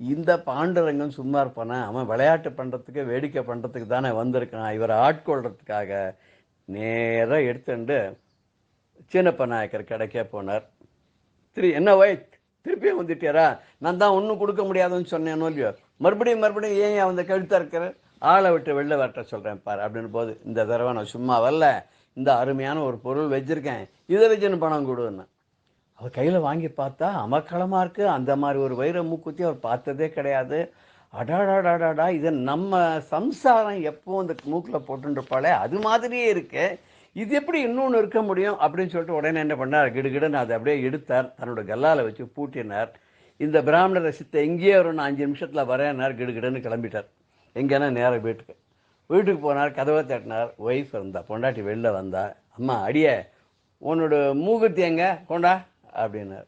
இந்த பாண்டுரங்கன் சும்மா இருப்பானா, அவன் விளையாட்டு பண்ணுறதுக்கு வேடிக்கை பண்ணுறதுக்கு தானே வந்திருக்கான், இவரை ஆட்கொள்றதுக்காக நேராக எடுத்துட்டு சீனப்ப நாயக்கர் கிடைக்க போனார். என்ன திருப்பியும் வந்துட்டியாரா, நான் தான் ஒன்றும் கொடுக்க முடியாதுன்னு சொன்னேனோ இல்லையோ, மறுபடியும் ஏன் அந்த கழுத்தாக இருக்கிற ஆளை விட்டு வெளில வரட்ட சொல்கிறேன் பாரு அப்படின்னு போது, இந்த தடவை நான் சும்மா வரல, இந்த அருமையான ஒரு பொருள் வச்சுருக்கேன், இதை வச்சுன்னு பணம் கொடுன்னு. அவர் கையில் வாங்கி பார்த்தா அமக்களமாக இருக்குது. அந்த மாதிரி ஒரு வைர மூக்குத்தி அவர் பார்த்ததே கிடையாது. அடாடாடாடாடா, இது நம்ம சம்சாரம் எப்போ இந்த மூக்கில் போட்டுருப்பாளே அது மாதிரியே இருக்கு, இது எப்படி இன்னொன்று இருக்க முடியும் அப்படின்னு சொல்லிட்டு உடனே என்ன பண்ணார், கிடுகிடுன்னு அதை அப்படியே எடுத்தார், தன்னோட கல்லால் வச்சு பூட்டினார். இந்த பிராமணரை சித்த எங்கேயே ஒரு 5 நிமிஷத்தில் வரேன்னார். கிடுகிடுன்னு கிளம்பிட்டார். எங்கேனா நேராக வீட்டுக்கு போனார். கதவை தட்டினார். ஒய்ஃப் இருந்தா, பொண்டாட்டி வெளில வந்தா. அம்மா அடியே உன்னோட மூக்குத்தி எங்க கொண்டா அப்படின்னார்.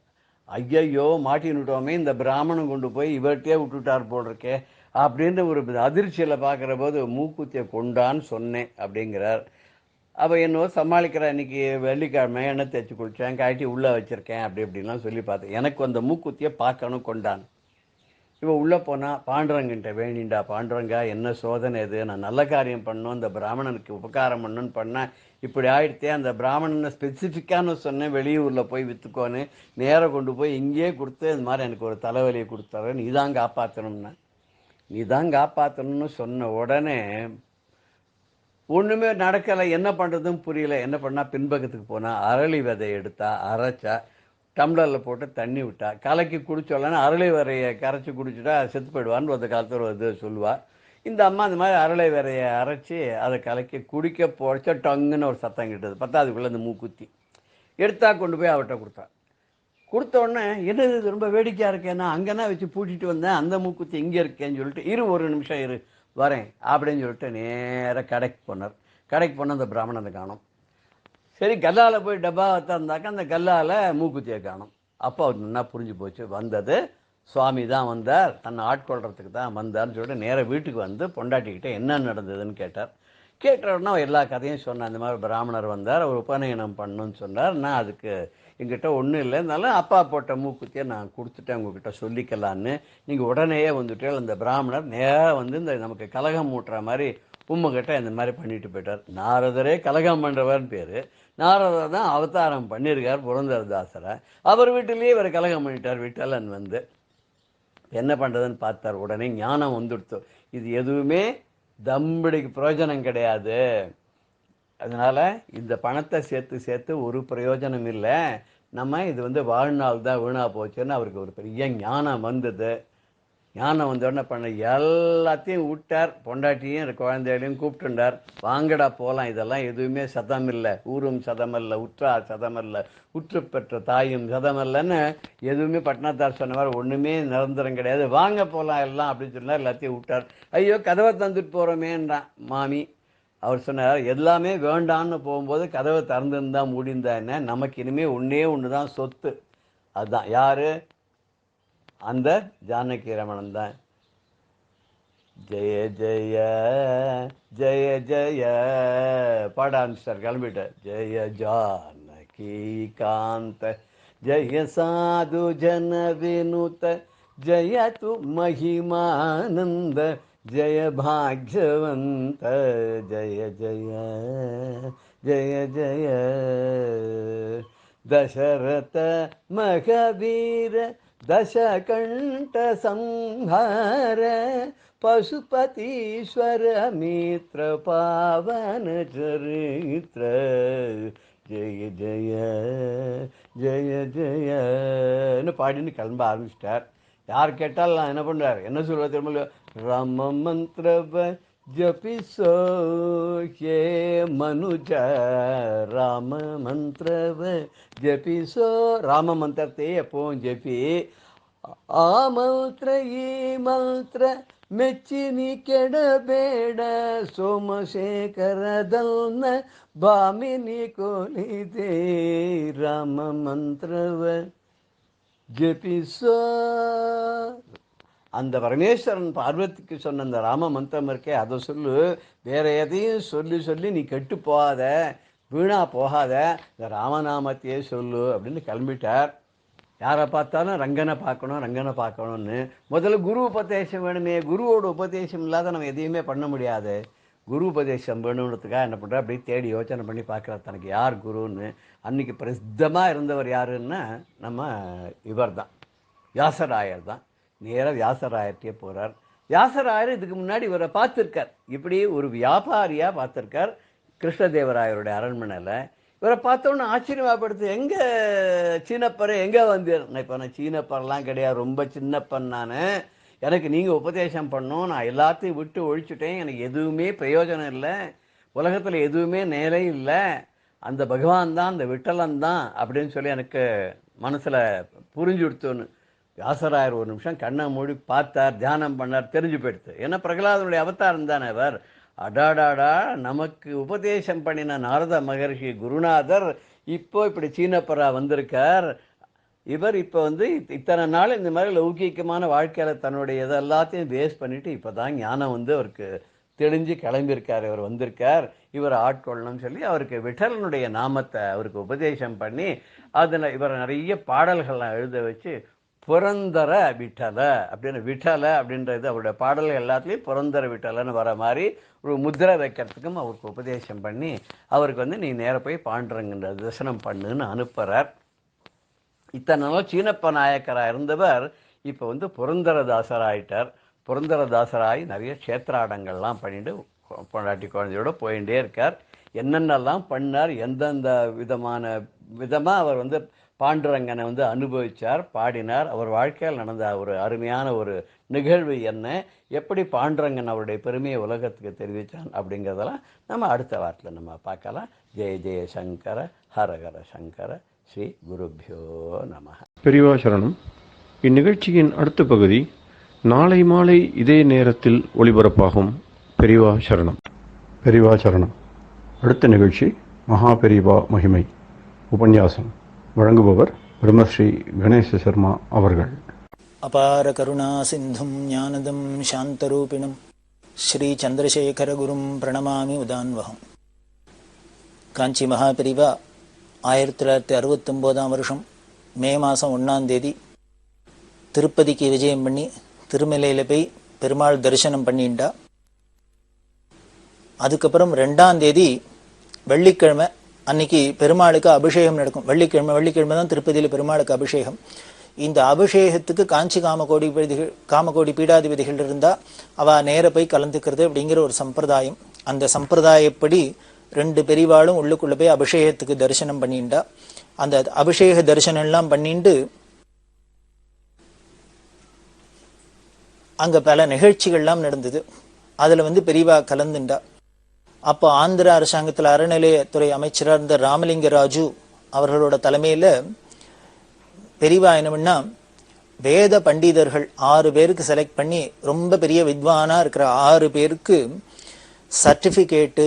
ஐயையோ மாட்டின்னு விட்டோமே, இந்த பிராமணன் கொண்டு போய் இவர்கிட்டயே விட்டுட்டார் போல் இருக்கே அப்படின்ற ஒரு அதிர்ச்சியில் பார்க்குற போது மூக்குத்தியை கொண்டான்னு சொன்னேன் அப்படிங்கிறார். அப்போ என்னவோ சமாளிக்கிறேன், இன்னைக்கு வெள்ளிக்கிழமை எண்ணெய் தேய்ச்சி குளித்தேன், கழட்டி உள்ளே வச்சுருக்கேன் அப்படி இப்படின்லாம் சொல்லி பார்த்தேன். எனக்கு அந்த மூக்குத்தியை பார்க்கணும் கொண்டான். இவன் உள்ளே போனால் பாண்டுரங்கிட்ட வேண்டிண்டா, பாண்டுரங்கா என்ன சோதனை இது, நான் நல்ல காரியம் பண்ணணும், இந்த பிராமணனுக்கு உபகாரம் பண்ணணும்னு பண்ணேன், இப்படி ஆயிடுத்தே, அந்த பிராமணனை ஸ்பெசிஃபிக்கானு சொன்னேன் வெளியூரில் போய் விற்றுக்கோன்னு, நேராக கொண்டு போய் இங்கேயே கொடுத்து இந்த மாதிரி எனக்கு ஒரு தலைவலியை கொடுத்தாரு, நீ தான் காப்பாற்றணும்னா. நீ தான் காப்பாற்றணும்னு சொன்ன உடனே ஒன்றுமே நடக்கலை, என்ன பண்ணுறதுன்னு புரியல. என்ன பண்ணால் பின்பக்கத்துக்கு போனால் அரளி விதை எடுத்தா, அரைச்சா, டம்ளரில் போட்டு தண்ணி விட்டா, கலக்கி குடிச்சோடனே அரளி விரையை கரைச்சி குடிச்சுட்டா செத்து போயிடுவான்னு ஒரு காலத்தில் ஒரு இது சொல்லுவாள். இந்த அம்மா அந்த மாதிரி அரளி விரையை அரைச்சி அதை கலக்கி குடிக்க போச்சா டங்குன்னு ஒரு சத்தம் கிட்டது. பார்த்தா அதுக்குள்ளே இந்த மூக்குத்தி எடுத்தா கொண்டு போய் அவர்கிட்ட கொடுத்தா. கொடுத்த உடனே என்னது இது ரொம்ப வேடிக்கையாக இருக்கேன்னா, அங்கேனா வச்சு பூட்டிட்டு வந்தேன், அந்த மூக்குத்தி இங்கே இருக்கேன்னு சொல்லிட்டு, இரு ஒரு நிமிஷம் இரு வரேன் அப்படின்னு சொல்லிட்டு நேராக கடைக்கு போனார். கடைக்கு போனால் அந்த பிராமணனை காணும். சரி கல்லால் போய் டப்பாவை திறந்தாக்கா அந்த கல்லால் மூக்குத்தியை காணும். அப்போ அவர் நல்லா புரிஞ்சு போச்சு, வந்தது சுவாமி தான் வந்தார், தன்னை ஆட்கொள்றதுக்கு தான் வந்தார்னு சொல்லிட்டு நேராக வீட்டுக்கு வந்து பொண்டாட்டிக்கிட்ட என்ன நடந்ததுன்னு கேட்டார். கேட்டவுடனே எல்லா கதையும் சொன்னேன். அந்த மாதிரி பிராமணர் வந்தார், அவர் உபநயனம் பண்ணணும்னு சொன்னார், நான் அதுக்கு எங்கிட்ட ஒன்றும் இல்லை, இருந்தாலும் அப்பா போட்ட மூக்குத்தியை நான் கொடுத்துட்டேன் உங்ககிட்ட சொல்லிக்கலான்னு. நீங்கள் உடனேயே வந்துட்டு அந்த பிராமணர் நேராக வந்து இந்த நமக்கு கலகம் மூட்டுற மாதிரி உம்மகிட்ட இந்த மாதிரி பண்ணிட்டு போயிட்டார். நாரதரே கலகம் பண்ணுறவர்னு பேர். நாரதர் தான் அவதாரம் பண்ணியிருக்கார் புரந்தரதாசரை. அவர் வீட்டிலேயே இவர் கலகம் பண்ணிட்டார். விட்டலன் வந்து என்ன பண்ணுறதுன்னு பார்த்தார். உடனே ஞானம் வந்துடுத்து, இது எதுவுமே தம்படிக்கு பிரயோஜனம் கிடையாது, அதனால் இந்த பணத்தை சேர்த்து சேர்த்து ஒரு பிரயோஜனம் இல்லை, நம்ம இது வந்து வாழ்நாள் தான் வீணாக போச்சுன்னு அவருக்கு ஒரு பெரிய ஞானம் வந்தது. ஞானம் வந்தோடனே பண்ண எல்லாத்தையும் விட்டார், பொண்டாட்டியும் குழந்தைகளையும் கூப்பிட்டுண்டார், வாங்கடா போகலாம், இதெல்லாம் எதுவுமே சதம் இல்லை, ஊரும் சதமல்ல, உற்றார் சதமல்ல, உற்று பெற்ற தாயும் சதமல்லன்னு எதுவுமே பட்னாத்தார் சொன்ன மாதிரி ஒன்றுமே நிரந்தரம் கிடையாது, வாங்க போகலாம் எல்லாம் அப்படின்னு சொன்னார். எல்லாத்தையும் விட்டார். ஐயோ கதவை தந்துட்டு போகிறோமேன்றான் மாமி. அவர் சொன்னார், எல்லாமே வேண்டான்னு போகும்போது கதவை திறந்துருந்தா முடிந்தா என்ன, நமக்கு இனிமேல் ஒன்றே ஒன்று தான் சொத்து, அதுதான் யார், அந்த ஜானகி ரமணன் தான். ஜெய ஜெய ஜெய ஜெய பாட ஆரம்பிச்சார், கிளம்பிட்டார். ஜெய ஜானகி காந்த ஜெய சாது ஜன வினுத ஜெய து மகிமானந்த ஜெய பாக்யவந்த ஜெய ஜெய ஜெய ஜெய தசரத மகவீர दशकंठ संहार पशुपतीश्वर मित्र पावन चरित्र जय जय जय जय பாடின்னு கிளம்ப ஆரம்பிச்சிட்டார். யார் கேட்டால் நான் என்ன பண்ணுறார், என்ன சொல்லுவார் திரும்ப, ராம மந்திரவ ஜபிசோ ஹே மனுஜ ராம மந்திரவ ஜபிசோ, ராம மந்திரத்தை எப்பவும் ஜபி, ಆ ಮಂತ್ರ ಈ ಮಂತ್ರ ಮೆಚ್ಚಿ ನೀ ಕೆಡಬೇಡ, ಸೋಮಶೇಖರದಲ್ನ ಭಾಮಿನಿ ಕೊಲಿದೆ ರಾಮ ಮಂತ್ರವ ஜபிசோ. அந்த பரமேஸ்வரன் பார்வதிக்கு சொன்ன அந்த ராம மந்திரம் இருக்கே, அதை சொல்லு, வேற எதையும் சொல்லி சொல்லி நீ கெட்டு போகாத, வீணா போகாத, இந்த ராமநாமத்தையே சொல்லு அப்படின்னு கிளம்பிட்டார். யாரை பார்த்தாலும் ரங்கனை பார்க்கணும் ரங்கனை பார்க்கணும்னு. முதல்ல குரு உபதேசம் வேணுமே, குருவோட உபதேசம் இல்லாத நம்ம எதையுமே பண்ண முடியாது. குரு உபதேசம் வேணுன்றதுக்காக என்ன பண்ணுறா, அப்படியே தேடி யோசனை பண்ணி பார்க்குறார் தனக்கு யார் குருன்னு. அன்றைக்கி பிரசித்தமாக இருந்தவர் யாருன்னா நம்ம இவர் தான், வியாசராயர் தான். நேராக வியாசராயர்கிட்டே போகிறார். வியாசராயர் இதுக்கு முன்னாடி இவரை பார்த்துருக்கார், இப்படி ஒரு வியாபாரியாக பார்த்துருக்கார் கிருஷ்ணதேவராயருடைய அரண்மனையில். இவரை பார்த்தோன்னு ஆச்சரியமாகப்படுத்து, எங்கே சீனப்பர் எங்கே வந்தீர்? இப்போ நான் சீனப்பரெலாம் கிடையாது, ரொம்ப சின்னப்பன் நான், எனக்கு நீங்கள் உபதேசம் பண்ணணும், நான் எல்லாத்தையும் விட்டு ஒழிச்சுட்டேன், எனக்கு எதுவுமே பிரயோஜனம் இல்லை, உலகத்தில் எதுவுமே நேரே இல்லை, அந்த பகவான் தான், அந்த விட்டலன் தான் அப்படின்னு சொல்லி எனக்கு மனசில் புரிஞ்சு கொடுத்தோன்னு. வியாசராயர் ஒரு நிமிஷம் கண்ணை மூடி பார்த்தார், தியானம் பண்ணார், தெரிஞ்சு போயிடுது. ஏன்னா பிரகலாதனுடைய அவதாரம் தானே அவர். அடாடாடா, நமக்கு உபதேசம் பண்ணின நாரத மகர்ஷி குருநாதர் இப்போ இப்படி சீனப்பரா வந்திருக்கார். இவர் இப்போ வந்து இத்தனை நாள் இந்த மாதிரி லௌகீகமான வாழ்க்கையில் தன்னுடைய இதை எல்லாத்தையும் வேஸ்ட் பண்ணிட்டு இப்போ தான் ஞானம் வந்து அவருக்கு தெளிஞ்சு கிளம்பியிருக்கார். இவர் வந்திருக்கார், இவர் ஆட்கொள்ளணும்னு சொல்லி அவருக்கு விட்டலனுடைய நாமத்தை அவருக்கு உபதேசம் பண்ணி அதில் இவர் நிறைய பாடல்கள்லாம் எழுத வச்சு புரந்தர விட்டல அப்படின்னு, விட்டல அப்படின்றது அவருடைய பாடல்கள் எல்லாத்துலேயும் புரந்தர விட்டலன்னு வர மாதிரி ஒரு முத்திரை வைக்கிறதுக்கும் அவருக்கு உபதேசம் பண்ணி அவருக்கு வந்து நீ நேர போய் பாண்டுறங்கிற தரிசனம் பண்ணுன்னு அனுப்புகிறார். இத்தனை நாள் சீனப்ப நாயக்கராக இருந்தவர் இப்போ வந்து புரந்தரதாசராயிட்டார். புரந்தரதாசராகி நிறைய க்ஷேத்திராடங்கள்லாம் பண்ணிட்டு பொண்டாட்டி குழந்தையோட போயிட்டே இருக்கார். என்னென்னலாம் பண்ணார், எந்தெந்த விதமாக அவர் வந்து பாண்டுரங்கனை வந்து அனுபவித்தார், பாடினார், அவர் வாழ்க்கையில் நடந்த ஒரு அருமையான ஒரு நிகழ்வு என்ன, எப்படி பாண்டுரங்கன் அவருடைய பெருமையை உலகத்துக்கு தெரிவித்தான் அப்படிங்கிறதெல்லாம் நம்ம அடுத்த வாரத்தில் நம்ம பார்க்கலாம். ஜெய ஜெய சங்கர ஹரஹர சங்கர ஸ்ரீ குருபியோ நம. பெரியவா சரணம். இந்நிகழ்ச்சியின் அடுத்த பகுதி நாளை மாலை இதே நேரத்தில் ஒளிபரப்பாகும். பெரியவா சரணம். பெரியவா சரணம். அடுத்த நிகழ்ச்சி மகா பெரியவா மகிமை உபன்யாசம். வழங்குபவர் பிரம்மஸ்ரீ கணேச சர்மா அவர்கள். அபார கருணா சிந்தும் ஞானதம் சாந்தரூபிணம் ஸ்ரீ சந்திரசேகர குரும் பிரணமாமி உதான்வகம். காஞ்சி மகாபெரிவா 1969 வருஷம் மே மாதம் 1ஆம் தேதி திருப்பதிக்கு விஜயம் பண்ணி திருமலையில் போய் பெருமாள் தரிசனம் பண்ணிண்டா. அதுக்கப்புறம் 2ஆம் தேதி வெள்ளிக்கிழமை அன்னைக்கு பெருமாளுக்கு அபிஷேகம் நடக்கும். வெள்ளிக்கிழமை தான் திருப்பதியில் பெருமாளுக்கு அபிஷேகம். இந்த அபிஷேகத்துக்கு காஞ்சி காமகோடி பீடாதிபதிகள் இருந்தா அவ நேர போய் கலந்துக்கிறது அப்படிங்கிற ஒரு சம்பிரதாயம். அந்த சம்பிரதாயப்படி 2 பெரிவாளும் உள்ளுக்குள்ள போய் அபிஷேகத்துக்கு தரிசனம் பண்ணிண்டா. அந்த அபிஷேக தரிசனம் எல்லாம் பண்ணிட்டு அங்க பல நிகழ்ச்சிகள்லாம் நடந்தது. அதுல வந்து பெரியவா கலந்துண்டா. அப்போ ஆந்திர அரசாங்கத்தில் அறநிலையத்துறை அமைச்சராக இருந்த ராமலிங்க ராஜு அவர்களோட தலைமையில பெரியவா என்ன பண்ணா, வேத பண்டிதர்கள் 6 பேருக்கு செலக்ட் பண்ணி ரொம்ப பெரிய வித்வானா இருக்கிற 6 பேருக்கு சர்டிபிகேட்டு,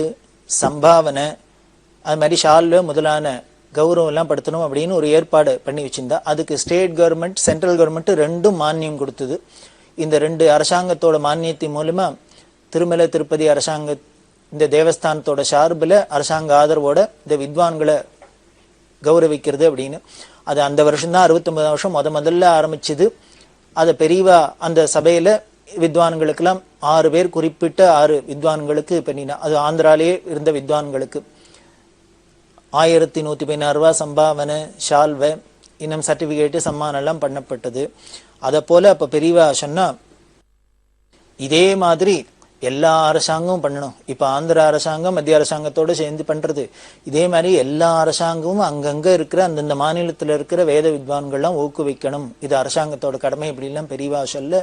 சம்பாவனை, அது மாதிரி ஷால்வ முதலான கௌரவம் எல்லாம் படுத்தணும் அப்படின்னு ஒரு ஏற்பாடு பண்ணி வச்சிருந்தா. அதுக்கு ஸ்டேட் கவர்மெண்ட், சென்ட்ரல் கவர்மெண்ட் 2ம் மானியம் கொடுத்தது. இந்த 2 அரசாங்கத்தோட மானியத்தின் மூலமா திருமலை திருப்பதி அரசாங்க இந்த தேவஸ்தானத்தோட சார்பில் அரசாங்க ஆதரவோட இந்த வித்வான்களை கௌரவிக்கிறது அப்படின்னு. அது அந்த வருஷம்தான் 69 வருஷம் முதல்ல ஆரம்பிச்சது. அதை பெரியவா அந்த சபையில வித்வான்களுக்கெல்லாம் 6 பேர், குறிப்பிட்ட 6 வித்வான்களுக்கு பண்ணினா. அது ஆந்திராலேயே இருந்த வித்வான்களுக்கு 1116 ரூபா சம்பாவனை, ஷால்வை, இன்னும் சர்டிபிகேட்டு, சம்மானம் எல்லாம் பண்ணப்பட்டது. அதை போல அப்ப பெரியவா சொன்னா, இதே மாதிரி எல்லா அரசாங்கமும் பண்ணணும். இப்ப ஆந்திர அரசாங்கம் மத்திய அரசாங்கத்தோட சேர்ந்து பண்றது. இதே மாதிரி எல்லா அரசாங்கமும் அங்கங்க இருக்கிற அந்தந்த மாநிலத்துல இருக்கிற வேத வித்வான்கள்லாம் ஊக்குவிக்கணும். இது அரசாங்கத்தோட கடமை. இப்படி எல்லாம் பெரியவா சொல்ல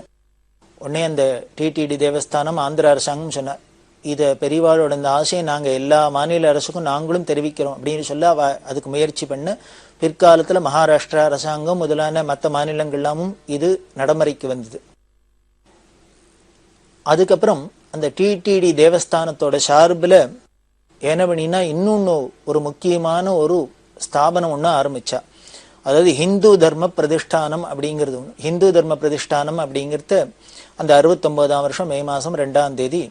உடனே அந்த டிடிடி தேவஸ்தானம் ஆந்திர அரசாங்கம் சொன்னார், இதை பெரியவாளோட இந்த ஆசையை நாங்க எல்லா மாநில அரசுக்கும் நாங்களும் தெரிவிக்கிறோம் அப்படின்னு சொல்ல அதுக்கு முயற்சி பண்ண பிற்காலத்துல மகாராஷ்டிரா அரசாங்கம் முதலான மற்ற மாநிலங்கள்லாமும் இது நடைமுறைக்கு வந்தது. அதுக்கப்புறம் அந்த டிடிடி தேவஸ்தானத்தோட சார்பில் என்ன பண்ணினா இன்னொன்னு ஒரு முக்கியமான ஒரு ஸ்தாபனம் ஒன்று ஆரம்பிச்சா. அதாவது ஹிந்து தர்ம பிரதிஷ்டானம் அப்படிங்கிறது ஒன்று. ஹிந்து தர்ம பிரதிஷ்டானம் அப்படிங்கிறத அந்த 69ஆம் வருஷம் மே மாதம் 2ஆம் தேதி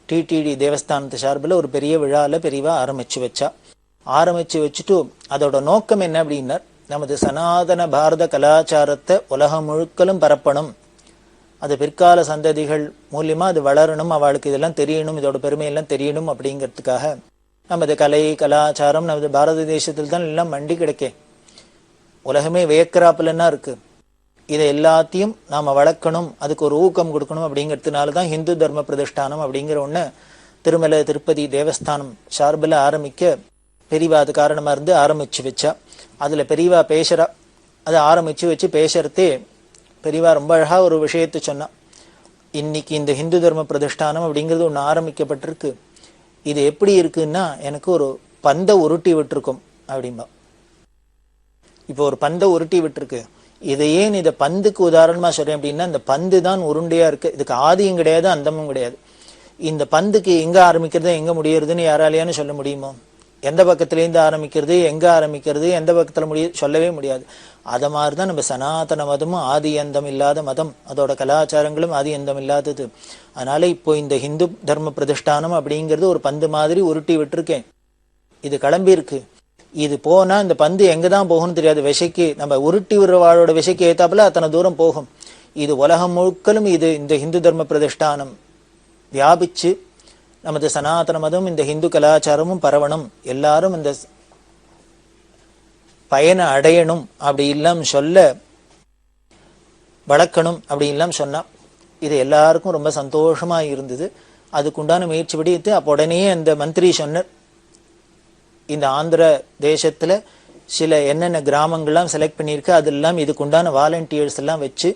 டிடிடி தேவஸ்தானத்து சார்பில் ஒரு பெரிய விழாவில் பெரியவா ஆரம்பிச்சு வச்சா. ஆரம்பிச்சு வச்சுட்டு அதோட நோக்கம் என்ன அப்படின்னா, நமது சனாதன பாரத கலாச்சாரத்தை உலகம் முழுக்கலும் பரப்பணும், அது பிற்கால சந்ததிகள் மூலியமா அது வளரணும், அவளுக்கு இதெல்லாம் தெரியணும், இதோட பெருமையெல்லாம் தெரியணும் அப்படிங்கிறதுக்காக நமது கலை கலாச்சாரம் நமது பாரத தேசத்தில் தான் எல்லாம் மண்டி கிடைக்கே, உலகமே வியக்கிறாப்புலன்னா இருக்கு. இதை எல்லாத்தையும் நாம வளர்க்கணும், அதுக்கு ஒரு ஊக்கம் கொடுக்கணும் அப்படிங்கிறதுனாலதான் ஹிந்து தர்ம பிரதிஷ்டானம் அப்படிங்கிற ஒண்ணு திருமலை திருப்பதி தேவஸ்தானம் சார்பில் ஆரம்பிக்க பெரியவா அது காரணமா இருந்து ஆரம்பிச்சு வச்சா. அதுல பெரியவா பேசுறா. அதை ஆரம்பிச்சு வச்சு பேசுறதே பெரியவா ரொம்ப அழகா ஒரு விஷயத்தை சொன்னா. இன்னைக்கு இந்த ஹிந்து தர்ம பிரதிஷ்டானம் அப்படிங்கிறது ஒன்று ஆரம்பிக்கப்பட்டிருக்கு. இது எப்படி இருக்குன்னா, எனக்கு ஒரு பந்தை உருட்டி விட்டுருக்கும் அப்படின்பா. இப்போ ஒரு பந்தை உருட்டி விட்டுருக்கு. இதை ஏன் இதை பந்துக்கு உதாரணமா சொல்றேன் அப்படின்னா, இந்த பந்து தான் உருண்டையா இருக்கு. இதுக்கு ஆதியும் கிடையாது, அந்தமும் கிடையாது. இந்த பந்துக்கு எங்க ஆரம்பிக்கிறது எங்க முடியறதுன்னு யாராலையானு சொல்ல முடியுமோ? எந்த பக்கத்திலேருந்து ஆரம்பிக்கிறது, எங்க ஆரம்பிக்கிறது, எந்த பக்கத்துல சொல்லவே முடியாது. அத மாதிரிதான் நம்ம சனாதன மதமும் ஆதி அந்தம் இல்லாத மதம், அதோட கலாச்சாரங்களும் ஆதி அந்தம் இல்லாதது. அதனால இப்போ இந்த ஹிந்து தர்ம பிரதிஷ்டானம் அப்படிங்கிறது ஒரு பந்து மாதிரி உருட்டி விட்டுருக்கேன். இது கிளம்பி இருக்கு. இது போனா இந்த பந்து எங்கதான் போகும்னு தெரியாது. விசைக்கு நம்ம உருட்டி விடுறவாளோட விசைக்கு ஏத்தாப்புல அத்தனை தூரம் போகும். இது உலகம் முழுக்கலும் இது இந்த ஹிந்து தர்ம பிரதிஷ்டானம் வியாபிச்சு நமது சனாதன மதம் இந்த ஹிந்து கலாச்சாரமும் பரவணும், எல்லாரும் இந்த பயனை அடையணும் அப்படி இல்லாம சொல்ல வளர்க்கணும் அப்படி இல்லாம சொன்னா இது எல்லாருக்கும் ரொம்ப சந்தோஷமா இருந்தது. அதுக்குண்டான முயற்சி படித்து அப்போ உடனே அந்த மந்திரி சொன்னார், இந்த ஆந்திர தேசத்துல சில என்னென்ன கிராமங்கள்லாம் செலக்ட் பண்ணியிருக்கு அதெல்லாம் இதுக்குண்டான வாலண்டியர்ஸ் எல்லாம் வச்சு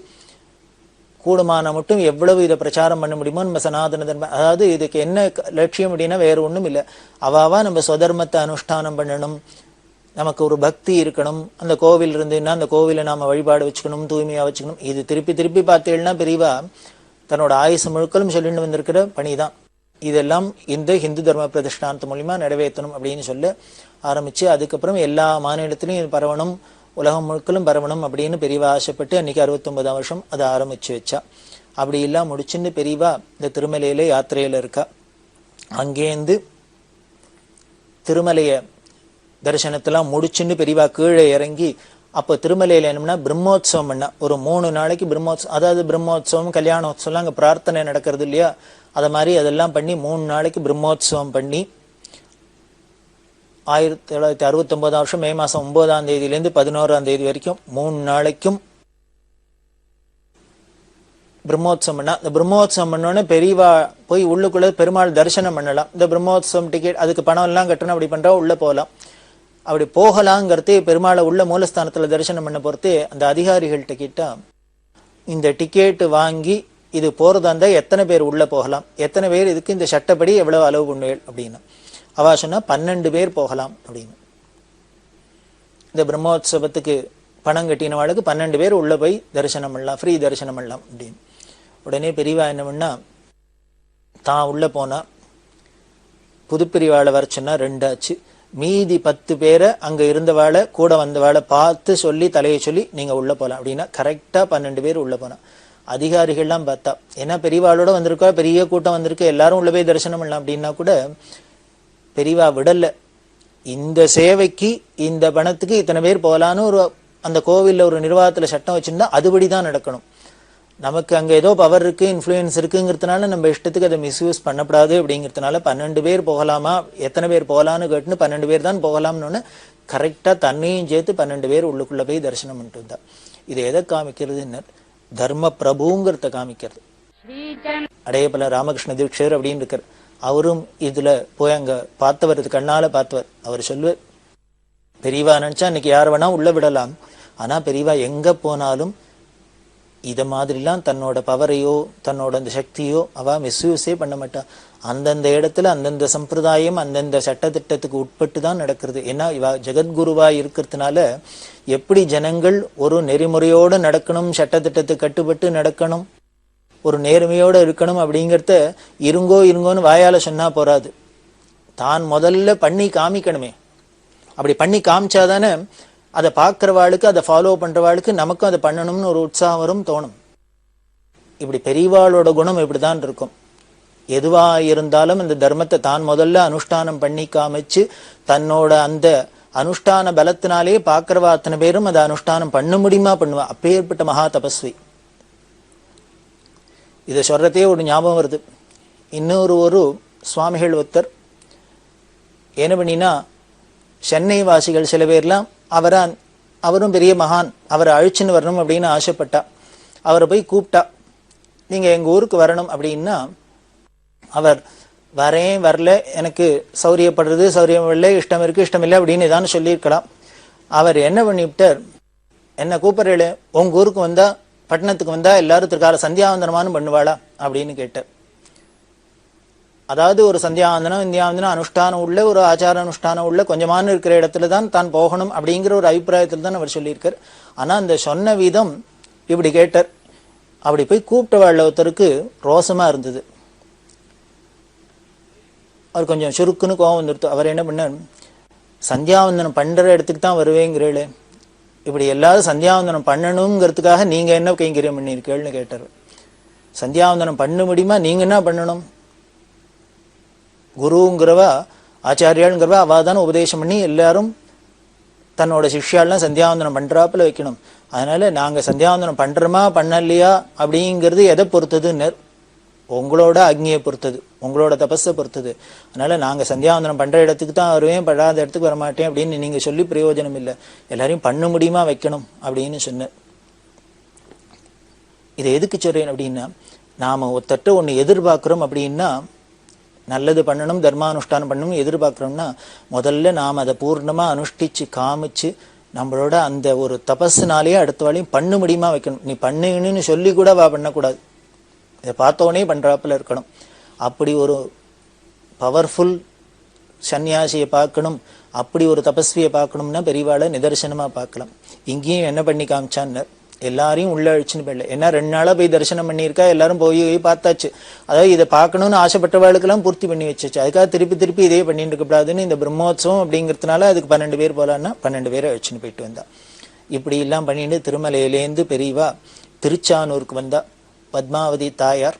கூடுமான மட்டும் எவ்வளவு இதை பிரச்சாரம் பண்ண முடியுமோ நம்ம சனாதன தர்மம், அதாவது இதுக்கு என்ன லட்சியம் அப்படின்னா வேற ஒண்ணும் இல்லை, அவாவா நம்ம சுதர்மத்தை அனுஷ்டானம் பண்ணணும், நமக்கு ஒரு பக்தி இருக்கணும், அந்த கோவில் இருந்துன்னா அந்த கோவிலை நாம வழிபாடு வச்சுக்கணும், தூய்மையா வச்சுக்கணும். இது திருப்பி திருப்பி பார்த்தீங்கன்னா பெரியவா தன்னோட ஆயுசு முழுக்களும் சொல்லிட்டு வந்திருக்கிற பணிதான். இதெல்லாம் இந்த ஹிந்து தர்ம பிரதிஷ்டானத்து மூலியமா நிறைவேற்றணும் அப்படின்னு சொல்ல ஆரம்பிச்சு அதுக்கப்புறம் எல்லா மாநிலத்திலையும் இது பரவணும், உலகம் முழுக்களும் பரவணும் அப்படின்னு பெரியவா ஆசைப்பட்டு அன்னைக்கு 69ஆம் வருஷம் அதை ஆரம்பிச்சு வச்சா. அப்படி எல்லாம் முடிச்சுன்னு பெரியவா இந்த திருமலையில யாத்திரையில இருக்கா. அங்கேருந்து திருமலைய தரிசனத்தெல்லாம் முடிச்சுன்னு பெரியவா கீழே இறங்கி அப்போ திருமலையில என்னம்னா பிரம்மோத்சவம் பண்ணா. ஒரு 3 நாளைக்கு பிரம்மோத்சவம், அதாவது பிரம்மோத்சவம் கல்யாணோத்சவம் அங்க பிரார்த்தனை நடக்கிறது இல்லையா, அதை மாதிரி அதெல்லாம் பண்ணி 3 நாளைக்கு பிரம்மோத்சவம் பண்ணி 1969ஆம் வருஷம் மே மாசம் 9ஆம் தேதியிலேருந்து 11ஆம் தேதி வரைக்கும் 3 நாளைக்கும் பிரம்மோத்சவம் பண்ணா. இந்த பிரம்மோத்சவம் பண்ணோன்னே பெரியவா போய் உள்ளுக்குள்ள பெருமாள் தரிசனம் பண்ணலாம். இந்த பிரம்மோத்சவம் டிக்கெட் அதுக்கு பணம் எல்லாம் கட்டணும், அப்படி பண்றா உள்ள போகலாம். அப்படி போகலாங்கிறதே பெருமாளை உள்ள மூலஸ்தானத்துல தரிசனம் பண்ண பொறுத்தே அந்த அதிகாரிகள்கிட்ட கிட்ட இந்த டிக்கெட் வாங்கி இது போறதா இருந்தா எத்தனை பேர் உள்ள போகலாம், எத்தனை பேர் இதுக்கு இந்த சட்டப்படி எவ்வளவு அளவு பண்ணுவேள் அப்படின்னு அவா சொன்னா 12 பேர் போகலாம் அப்படின்னு. இந்த பிரம்மோத்சவத்துக்கு பணம் கட்டினவாளுக்கு 12 பேர் உள்ள போய் தரிசனம் பண்ணலாம், ஃப்ரீ தரிசனம் பண்ணலாம் அப்படின்னு. உடனே பெரியவா என்ன பண்ணா, தான் உள்ள போனா புதுப்பிரிவாளை வர சொன்னா 2 ஆச்சு. மீதி 10 பேரை அங்க இருந்தவாளை கூட வந்தவாளை பார்த்து சொல்லி தலையை சொல்லி நீங்க உள்ள போலாம் அப்படின்னா கரெக்டா 12 பேர் உள்ள போனா. அதிகாரிகள்லாம் பார்த்தா ஏன்னா பெரியவாளோட வந்திருக்கா, பெரிய கூட்டம் வந்திருக்கு, எல்லாரும் உள்ள போய் தரிசனம் பண்ணலாம் அப்படின்னா கூட பெரியவா விடல. இந்த சேவைக்கு இந்த பணத்துக்கு இத்தனை பேர் போகலான்னு ஒரு அந்த கோவில்ல ஒரு நிர்வாகத்துல சட்டம் வச்சிருந்தா அதுபடிதான் நடக்கணும். நமக்கு அங்க ஏதோ பவர் இருக்கு, இன்ஃப்ளூயன்ஸ் இருக்குங்கிறதுனால நம்ம இஷ்டத்துக்கு அதை மிஸ்யூஸ் பண்ணப்படாது அப்படிங்கிறதுனால 12 பேர் போகலாமா, எத்தனை பேர் போகலான்னு கேட்டுன்னு 12 பேர் தான் போகலாம்னு கரெக்டா தன்னையும் சேர்த்து 12 பேர் உள்ளுக்குள்ள போய் தரிசனம் பண்ணிட்டு வந்தா. இது எதை காமிக்கிறதுன்னு தர்ம பிரபுங்கிறத காமிக்கிறது. அடையப்பல ராமகிருஷ்ண தீட்சர் அப்படின்னு இருக்கார், அவரும் இதுல போய் அங்க பார்த்தவர், இது கண்ணால பார்த்தவர். அவர் சொல்லுவார், பெரியவா நினைச்சா இன்னைக்கு யார் வேணா உள்ள விடலாம், ஆனா பெரியவா எங்க போனாலும் இத மாதிரிலாம் தன்னோட பவரையோ தன்னோட அந்த சக்தியோ அவ மிஸ்யூஸே பண்ண மாட்டா. அந்தந்த இடத்துல அந்தந்த சம்பிரதாயம் அந்தந்த சட்டத்திட்டத்துக்கு உட்பட்டு தான் நடக்கிறது. ஏன்னா இவ ஜெகத்குருவா இருக்கிறதுனால எப்படி ஜனங்கள் ஒரு நெறிமுறையோடு நடக்கணும், சட்டத்திட்டத்துக்கு கட்டுப்பட்டு நடக்கணும், ஒரு நேர்மையோட இருக்கணும் அப்படிங்கிறத இருங்கோன்னு வாயால சொன்னா போறாது, தான் முதல்ல பண்ணி காமிக்கணுமே. அப்படி பண்ணி காமிச்சாதானே அதை பார்க்கிறவாளுக்கு அதை ஃபாலோ பண்றவாளுக்கு நமக்கும் அதை பண்ணணும்னு ஒரு உற்சாகம் வரும், தோணும். இப்படி பெரியவாளோட குணம் இப்படிதான் இருக்கும். எதுவா இருந்தாலும் இந்த தர்மத்தை தான் முதல்ல அனுஷ்டானம் பண்ணி காமிச்சு தன்னோட அந்த அனுஷ்டான பலத்தினாலே பார்க்கிறவா அத்தனை பேரும் அதை அனுஷ்டானம் பண்ண முடியுமா பண்ணுவா. அப்பேற்பட்ட மகா தபஸ்வி. இதை சொல்றதே ஒரு ஞாபகம் வருது. இன்னொரு சுவாமிகள் ஒருத்தர் என்ன பண்ணினா, சென்னை வாசிகள் சில பேர்லாம் அவரும் பெரிய மகான், அவரை அழிச்சுன்னு வரணும் அப்படின்னு ஆசைப்பட்டா. அவரை போய் கூப்பிட்டா, நீங்க எங்க ஊருக்கு வரணும் அப்படின்னா அவர் வரேன் வரல, எனக்கு சௌரியப்படுறது சௌரியம் இல்லை, இஷ்டம் இருக்கு இஷ்டம் இல்லை அப்படின்னு தான் சொல்லியிருக்கலாம். அவர் என்ன பண்ணிவிட்டார், என்ன கூப்பிடுறேன் உங்க ஊருக்கு வந்தா பட்டணத்துக்கு வந்தா எல்லாரும் திருக்கால சந்தியாவந்தனமானு பண்ணுவாளா அப்படின்னு கேட்டார். அதாவது ஒரு சந்தியாவந்தனம் இந்தியாவந்தனம் அனுஷ்டானம் உள்ள ஒரு ஆச்சார அனுஷ்டானம் உள்ள கொஞ்சமான இருக்கிற இடத்துல தான் தான் போகணும் அப்படிங்கிற ஒரு அபிப்பிராயத்தில் தான் அவர் சொல்லியிருக்கார். ஆனா அந்த சொன்ன விதம் இப்படி கேட்டார். அப்படி போய் கூப்பிட்ட வாழ் ஒருத்தருக்கு ரோசமா இருந்தது. அவர் கொஞ்சம் சுருக்குன்னு கோவம் வந்துடுத்து. அவர் என்ன பண்ணார், சந்தியாவந்தனம் பண்ற இடத்துக்கு தான் வருவேங்கிறேளே, இப்படி எல்லாரும் சந்தியாவந்தனம் பண்ணணுங்கிறதுக்காக நீங்க என்ன கைங்கரியம் பண்ணிருக்கேள்னு கேட்டார். சந்தியாவந்தனம் பண்ண முடியுமா, நீங்க என்ன பண்ணணும், குருங்கிறவா ஆச்சாரியாளுங்கிறவா அவ தானே உபதேசம் பண்ணி எல்லாரும் தன்னோட சிஷ்யாலாம் சந்தியாவந்தனம் பண்றாப்புல வைக்கணும். அதனால நாங்க சந்தியாவந்தனம் பண்றோமா பண்ணலையா அப்படிங்கிறது எதை பொறுத்ததுன்னு, உங்களோட அக்னியை பொறுத்தது, உங்களோட தபஸை பொறுத்தது. அதனால நாங்க சந்தியாவந்தனம் பண்ற இடத்துக்கு தான் வருவேன், படாத இடத்துக்கு வரமாட்டேன் அப்படின்னு நீங்க சொல்லி பிரயோஜனம் இல்லை, எல்லாரையும் பண்ண முடியுமா வைக்கணும் அப்படின்னு சொன்ன. இதை எதுக்கு சொல்றேன் அப்படின்னா, நாம ஒருத்தட்ட ஒண்ணு எதிர்பார்க்கிறோம் அப்படின்னா, நல்லது பண்ணணும் தர்மானுஷ்டானம் பண்ணணும் எதிர்பார்க்கிறோம்னா, முதல்ல நாம் அதை பூர்ணமா அனுஷ்டிச்சு காமிச்சு நம்மளோட அந்த ஒரு தபஸுனாலேயே அடுத்த வாழையும் பண்ண முடியுமா வைக்கணும். நீ பண்ணுன்னு சொல்லி கூட வா பண்ணக்கூடாது, இதை பார்த்தோன்னே பண்றாப்புல இருக்கணும். அப்படி ஒரு பவர்ஃபுல் சன்னியாசியை பார்க்கணும், அப்படி ஒரு தபஸ்வியை பார்க்கணும்னா பெரியவாளை நிதர்சனமா பார்க்கலாம். இங்கேயும் என்ன பண்ணி காமிச்சான்னு, எல்லாரையும் உள்ள அழிச்சுன்னு போயிடல. ஏன்னா 2 நாளா போய் தரிசனம் பண்ணியிருக்கா, எல்லாரும் போய் பார்த்தாச்சு. அதாவது இதை பார்க்கணும்னு ஆசைப்பட்டவாளுக்கெல்லாம் பூர்த்தி பண்ணி வச்சிச்சு. அதுக்காக திருப்பி இதே பண்ணிட்டு இருக்கக்கூடாதுன்னு இந்த பிரம்மோத்சவம் அப்படிங்கிறதுனால அதுக்கு 12 பேர் போலான்னா 12 பேரை அழிச்சுன்னு போயிட்டு வந்தா. இப்படி எல்லாம் பண்ணிட்டு திருமலையிலேருந்து பெரியவா திருச்சானூருக்கு வந்தா. பத்மாவதி தாயார்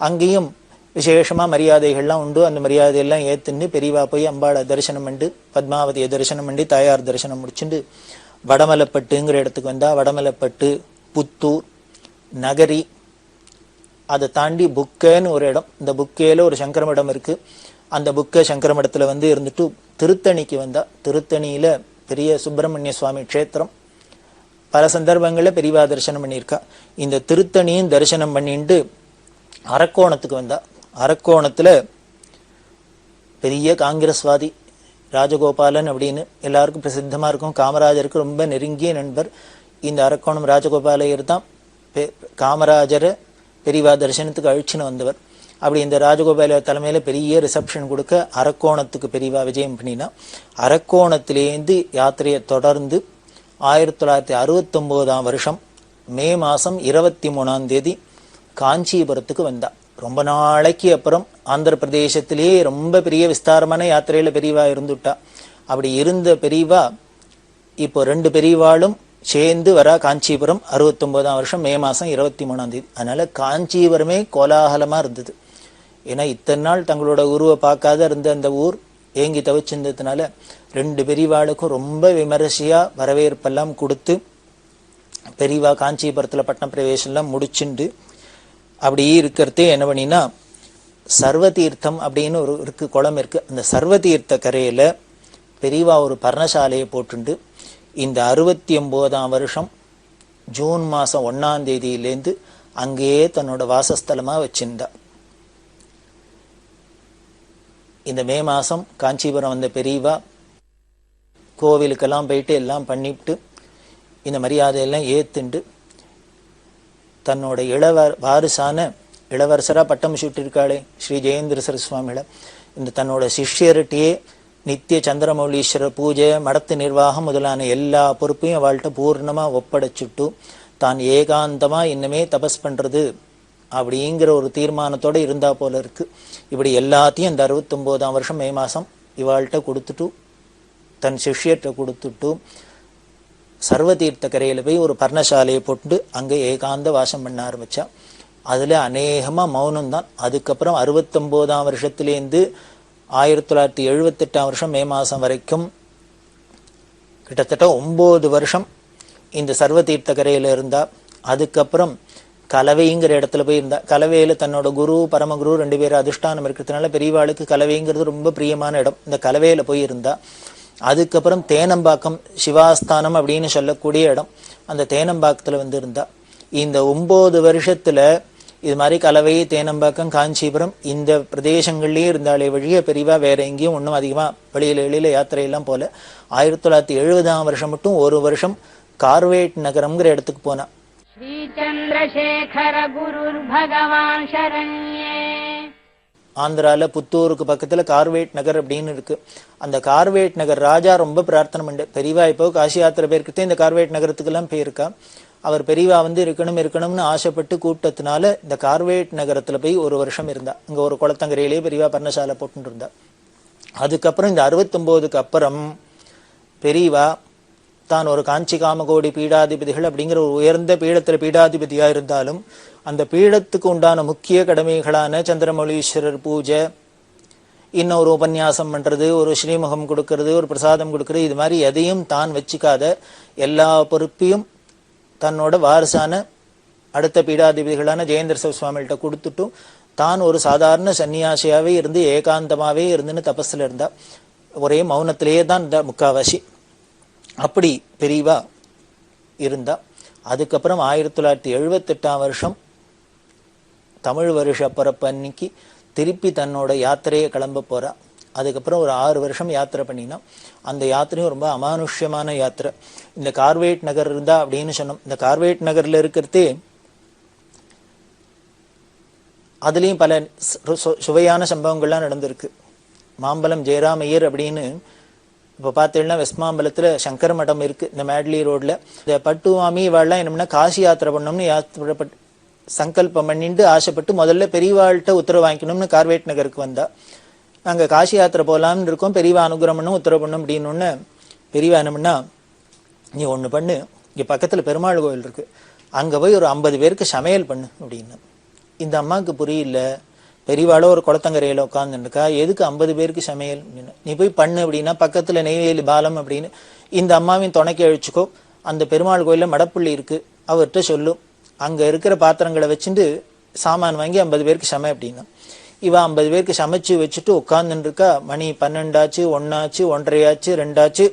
அங்கேயும் விசேஷமா மரியாதைகள்லாம் உண்டு. அந்த மரியாதையெல்லாம் ஏத்துன்னு பெரியவா போய் அம்பாளை தரிசனம் பண்ணி பத்மாவதியை தரிசனம் பண்ணி தாயார் தரிசனம் முடிச்சுட்டு வடமலைப்பட்டுங்கிற இடத்துக்கு வந்தா. வடமலைப்பட்டு, புத்தூர், நகரி, அதை தாண்டி புக்கேன்னு ஒரு இடம், இந்த புக்கேல ஒரு சங்கரமடம் இருக்கு. அந்த புக்கே சங்கரமடத்துல வந்து இருந்துட்டு திருத்தணிக்கு வந்தா. திருத்தணியில பெரிய சுப்பிரமணிய சுவாமி க்ஷேத்திரம், பல சந்தர்ப்பங்கள்ல பெரியவா தரிசனம் பண்ணியிருக்கா. இந்த திருத்தணியும் தரிசனம் பண்ணிட்டு அரக்கோணத்துக்கு வந்தா. அரக்கோணத்துல பெரிய காங்கிரஸ்வாதி ராஜகோபாலன் அப்படின்னு எல்லாருக்கும் பிரசித்தமா இருக்கும். காமராஜருக்கு ரொம்ப நெருங்கிய நண்பர். இந்த அரக்கோணம் ராஜகோபாலையர் தான் காமராஜரை பெரியவா தரிசனத்துக்கு அழிச்சுன்னு வந்தவர். அப்படி இந்த ராஜகோபால தலைமையில பெரிய ரிசப்ஷன் கொடுக்க அரக்கோணத்துக்கு பெரியவா விஜயம் பண்ணினா. அரக்கோணத்திலேருந்து யாத்திரையை தொடர்ந்து 1969ஆம் வருஷம் மே மாசம் 23ஆம் தேதி காஞ்சிபுரத்துக்கு வந்தா. ரொம்ப நாளைக்கு அப்புறம் ஆந்திர பிரதேசத்திலேயே ரொம்ப பெரிய விஸ்தாரமான யாத்திரையில பெரியவா இருந்துட்டா. அப்படி இருந்த பெரியவா இப்போ 2 பெரியவாளும் சேர்ந்து வரா காஞ்சிபுரம். 69ஆம் வருஷம் மே மாசம் 23ஆம் தேதி. அதனால காஞ்சிபுரமே கோலாகலமா இருந்தது. ஏன்னா இத்தனை நாள் தங்களோட குருவை பார்க்காத இருந்த அந்த ஊர் ஏங்கி தவிச்சிருந்ததுனால 2 பெரியவாளுக்கும் ரொம்ப விமரிசையா வரவேற்பெல்லாம் கொடுத்து பெரியவா காஞ்சிபுரத்துல பட்ன பிரவேசம்லாம் முடிச்சுண்டு அப்படி இருக்கிறதே என்ன பண்ணினா, சர்வதீர்த்தம் அப்படின்னு ஒரு இருக்கு, குளம் இருக்கு. அந்த சர்வதீர்த்த கரையில பெரியவா ஒரு பர்ணசாலையை போட்டுண்டு இந்த 69ஆம் வருஷம் ஜூன் மாசம் 1ஆம் தேதியிலேருந்து அங்கேயே தன்னோட வாசஸ்தலமா வச்சிருந்தா. இந்த மே மாசம் காஞ்சிபுரம் வந்த பெரியவா கோவிலுக்கெல்லாம் போயிட்டு எல்லாம் பண்ணிவிட்டு இந்த மரியாதையெல்லாம் ஏத்துண்டு தன்னோட வாரிசான இளவரசரா பட்டம் சூட்டிருக்காளே ஸ்ரீ ஜெயேந்திர சரஸ்வாமிகளை இந்த தன்னோட சிஷ்யர்கிட்டயே நித்திய சந்திரமௌலீஸ்வரர் பூஜை, மடத்து நிர்வாகம் முதலான எல்லா பொறுப்பையும் அவள்கிட்ட பூர்ணமா ஒப்படைச்சுட்டு தான் ஏகாந்தமா இன்னமே தபஸ் பண்றது அப்படிங்கிற ஒரு தீர்மானத்தோட இருந்தா போல இருக்கு. இப்படி எல்லாத்தையும் இந்த 69ஆம் வருஷம் மே மாசம் இவாள்கிட்ட கொடுத்துட்டு தன் சிஷ்யர்கிட்ட கொடுத்துட்டு சர்வதீர்த்த கரையில போய் ஒரு பர்ணசாலையை போட்டு அங்க ஏகாந்த வாசம் பண்ண ஆரம்பிச்சா. அதுல அநேகமா மௌனம் தான். அதுக்கப்புறம் 69ஆம் வருஷத்திலேருந்து 1978ஆம் வருஷம் மே மாசம் வரைக்கும் கிட்டத்தட்ட 9 வருஷம் இந்த சர்வதீர்த்த கரையில இருந்தா. அதுக்கப்புறம் கலவைங்கிற இடத்துல போய் இருந்தா. கலவையில தன்னோட குரு பரமகுரு 2 பேரும் அதிஷ்டானம் இருக்கிறதுனால பெரியவாளுக்கு கலவைங்கிறது ரொம்ப பிரியமான இடம். இந்த கலவையில போய் இருந்தா. அதுக்கப்புறம் தேனம்பாக்கம் சிவாஸ்தானம் அப்படின்னு சொல்லக்கூடிய இடம், அந்த தேனம்பாக்கத்துல வந்து இருந்தா. இந்த 9 வருஷத்துல இது மாதிரி கலவை, தேனம்பாக்கம், காஞ்சிபுரம் இந்த பிரதேசங்கள்லயே இருந்தாலே வழிய பெரியவா வேற எங்கேயும் ஒன்றும் அதிகமா வெளியில யாத்திரையெல்லாம் போல. 1970ஆம் வருஷம் மட்டும் ஒரு வருஷம் கார்வேட் நகரம்ங்கிற இடத்துக்கு போனா. ஸ்ரீ சந்திரசேகர குருர் பகவான் சரண்யே. ஆந்திரால புத்தூருக்கு பக்கத்துல கார்வேட் நகர் அப்படின்னு இருக்கு. அந்த கார்வேட் நகர் ராஜா ரொம்ப பிரார்த்தனை பண்ணு. பெரியவா இப்போ காசி யாத்திரை பேருக்கிட்டே இந்த கார்வேட் நகரத்துக்கு எல்லாம் போயிருக்கா. அவர் பெரியவா வந்து இருக்கணும்னு ஆசைப்பட்டு கூப்பிட்டதுனால இந்த கார்வேட் நகரத்துல போய் ஒரு வருஷம் இருந்தா. இங்க ஒரு குளத்தங்கரையிலேயே பெரியவா பர்ணசாலை போட்டு இருந்தா. அதுக்கப்புறம் இந்த 69க்கு அப்புறம் பெரியவா தான் ஒரு காஞ்சி காமகோடி பீடாதிபதிகள் அப்படிங்கிற ஒரு உயர்ந்த பீடத்தில் பீடாதிபதியா இருந்தாலும் அந்த பீடத்துக்கு உண்டான முக்கிய கடமைகளான சந்திரமௌலீஸ்வரர் பூஜை, இன்னொரு உபன்யாசம் பண்றது, ஒரு ஸ்ரீமுகம் கொடுக்கறது, ஒரு பிரசாதம் கொடுக்கறது, இது மாதிரி எதையும் தான் வச்சுக்காத எல்லா பொறுப்பையும் தன்னோட வாரிசான அடுத்த பீடாதிபதிகளான ஜெயேந்திர சுவாமிகிட்ட கொடுத்துட்டும் தான் ஒரு சாதாரண சன்னியாசியாவே இருந்து ஏகாந்தமாவே இருந்துன்னு தபஸ்ல இருந்தா. ஒரே மௌனத்திலேயே தான் இருந்தா முக்காவாசி. அப்படி பெரியவா இருந்தா. அதுக்கப்புறம் 1978ஆம் வருஷம் தமிழ் வருஷ பிறப்பு அன்னைக்கு திருப்பி தன்னோட யாத்திரையை கிளம்ப போறா. அதுக்கப்புறம் ஒரு 6 வருஷம் யாத்திரை பண்ணினா. அந்த யாத்திரையும் ரொம்ப அமானுஷ்யமான யாத்திரை. இந்த கார்வேட் நகர் இருந்தா அப்படின்னு சொன்னோம். இந்த கார்வேட் நகர்ல இருக்கிறதே அதுலேயும் பல சுவையான சம்பவங்கள்லாம் நடந்திருக்கு. மாம்பலம் ஜெயராமையர் அப்படின்னு இப்போ பார்த்தீங்கன்னா வெஸ்ட் மாம்பலத்தில் சங்கர மடம் இருக்கு, இந்த மேட்லி ரோட்ல. இந்த பட்டுவாமி இவாள்லாம் என்னம்னா காசி யாத்திரை பண்ணணும்னு யாத்திரைப்பட்டு சங்கல்பம் பண்ணிட்டு ஆசைப்பட்டு முதல்ல பெரியவாள்கிட்ட உத்தரவு வாங்கிக்கணும்னு கார்வேட் நகருக்கு வந்தா. நாங்கள் காசி யாத்திரை போகலாம்னு இருக்கோம், பெரியவா அனுகிரகம்னு உத்தரவு பண்ணணும் அப்படின்னு. பெரியவா என்னம்னா, நீ ஒன்று பண்ணு, இங்கே பக்கத்தில் பெருமாள் கோயில் இருக்கு, அங்கே போய் ஒரு 50 பேருக்கு சமையல் பண்ணு அப்படின்னு. இந்த அம்மாவுக்கு புரியல. பெரியவாளோ ஒரு குளத்தங்கரையில் உட்காந்துருக்கா, எதுக்கு 50 பேருக்கு சமையல் அப்படின்னு. நீ போய் பண்ணு அப்படின்னா பக்கத்தில் நெய்வேலி பாலம் அப்படின்னு இந்த அம்மாவின் துணைக்கு அழிச்சுக்கோ. அந்த பெருமாள் கோயிலில் மடப்புள்ளி இருக்கு, அவர்கிட்ட சொல்லும், அங்கே இருக்கிற பாத்திரங்களை வச்சுட்டு சாமான் வாங்கி 50 பேருக்கு சமை அப்படின்னா. இவ 50 பேருக்கு சமைச்சு வச்சுட்டு உட்காந்துன்னு இருக்கா. மணி 12 ஆச்சு, 1 ஆச்சு, 1:30 ஆச்சு, 2 ஆச்சு.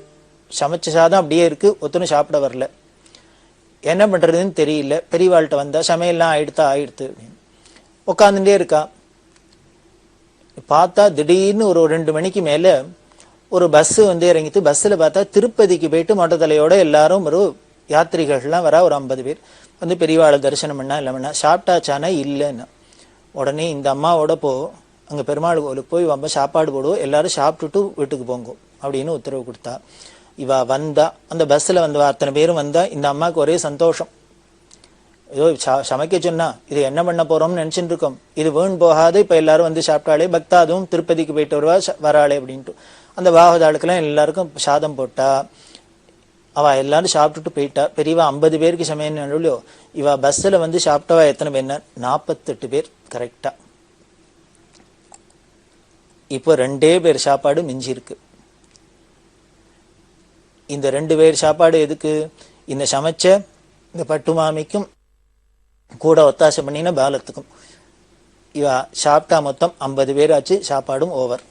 சமைச்ச சாதம் அப்படியே இருக்கு, ஒத்தனும் சாப்பிட வரல. என்ன பண்றதுன்னு தெரியல. பெரியவாள்கிட்ட வந்தா சமையல்லாம் ஆயிடுத்து அப்படின்னு உட்காந்துட்டே இருக்கா. பார்த்தா திடீர்னு ஒரு 2 மணிக்கு மேல ஒரு பஸ் வந்து இறங்கிட்டு, பஸ்ஸில் பார்த்தா திருப்பதிக்கு போயிட்டு மொட்டை தலையோட எல்லாரும் ஒரு யாத்திரிகள்லாம் வரா. ஒரு 50 பேர் வந்து பெரியவாளை தரிசனம் பண்ணா. இல்லை பண்ணா சாப்பிட்டாச்சானா இல்லைன்னா. உடனே இந்த அம்மாவோட போ, அங்கே பெருமாள் கோயிலுக்கு போய் வம்ப சாப்பாடு போடுவோம், எல்லாரும் சாப்பிட்டுட்டு வீட்டுக்கு போங்க அப்படின்னு உத்தரவு கொடுத்தா. இவ வந்தா, அந்த பஸ்ஸில் வந்தவா அத்தனை பேரும் வந்தா. இந்த அம்மாவுக்கு ஒரே சந்தோஷம். ஏதோ சமைக்க சொன்னா இது என்ன பண்ண போறோம்னு நினைச்சுட்டு இருக்கோம், இது வேண் போகாது, இப்ப எல்லாரும் வந்து சாப்பிட்டாலே, பக்தாதும் திருப்பதிக்கு போயிட்டு வருவா வராளே அப்படின்ட்டு அந்த பாகவதாளுக்கெல்லாம் எல்லாருக்கும் சாதம் போட்டா. அவ எல்லாரும் சாப்பிட்டுட்டு போயிட்டா. பெரியவா 50 பேருக்கு சமையல். இவ பஸ்ஸில் வந்து சாப்பிட்டவா எத்தனை பேர்? 48 பேர் கரெக்டா. இப்போ 2 பேர் சாப்பாடு மிஞ்சி இருக்கு. இந்த 2 பேர் சாப்பாடு எதுக்கு? இந்த சமைச்ச இந்த பட்டு மாமிக்கும் கூட ஒத்தாசை பண்ணின பாலத்துக்கும். இவ சாப்பிட்டா மொத்தம் 50 பேர் ஆச்சு, சாப்பாடும் ஓவர்.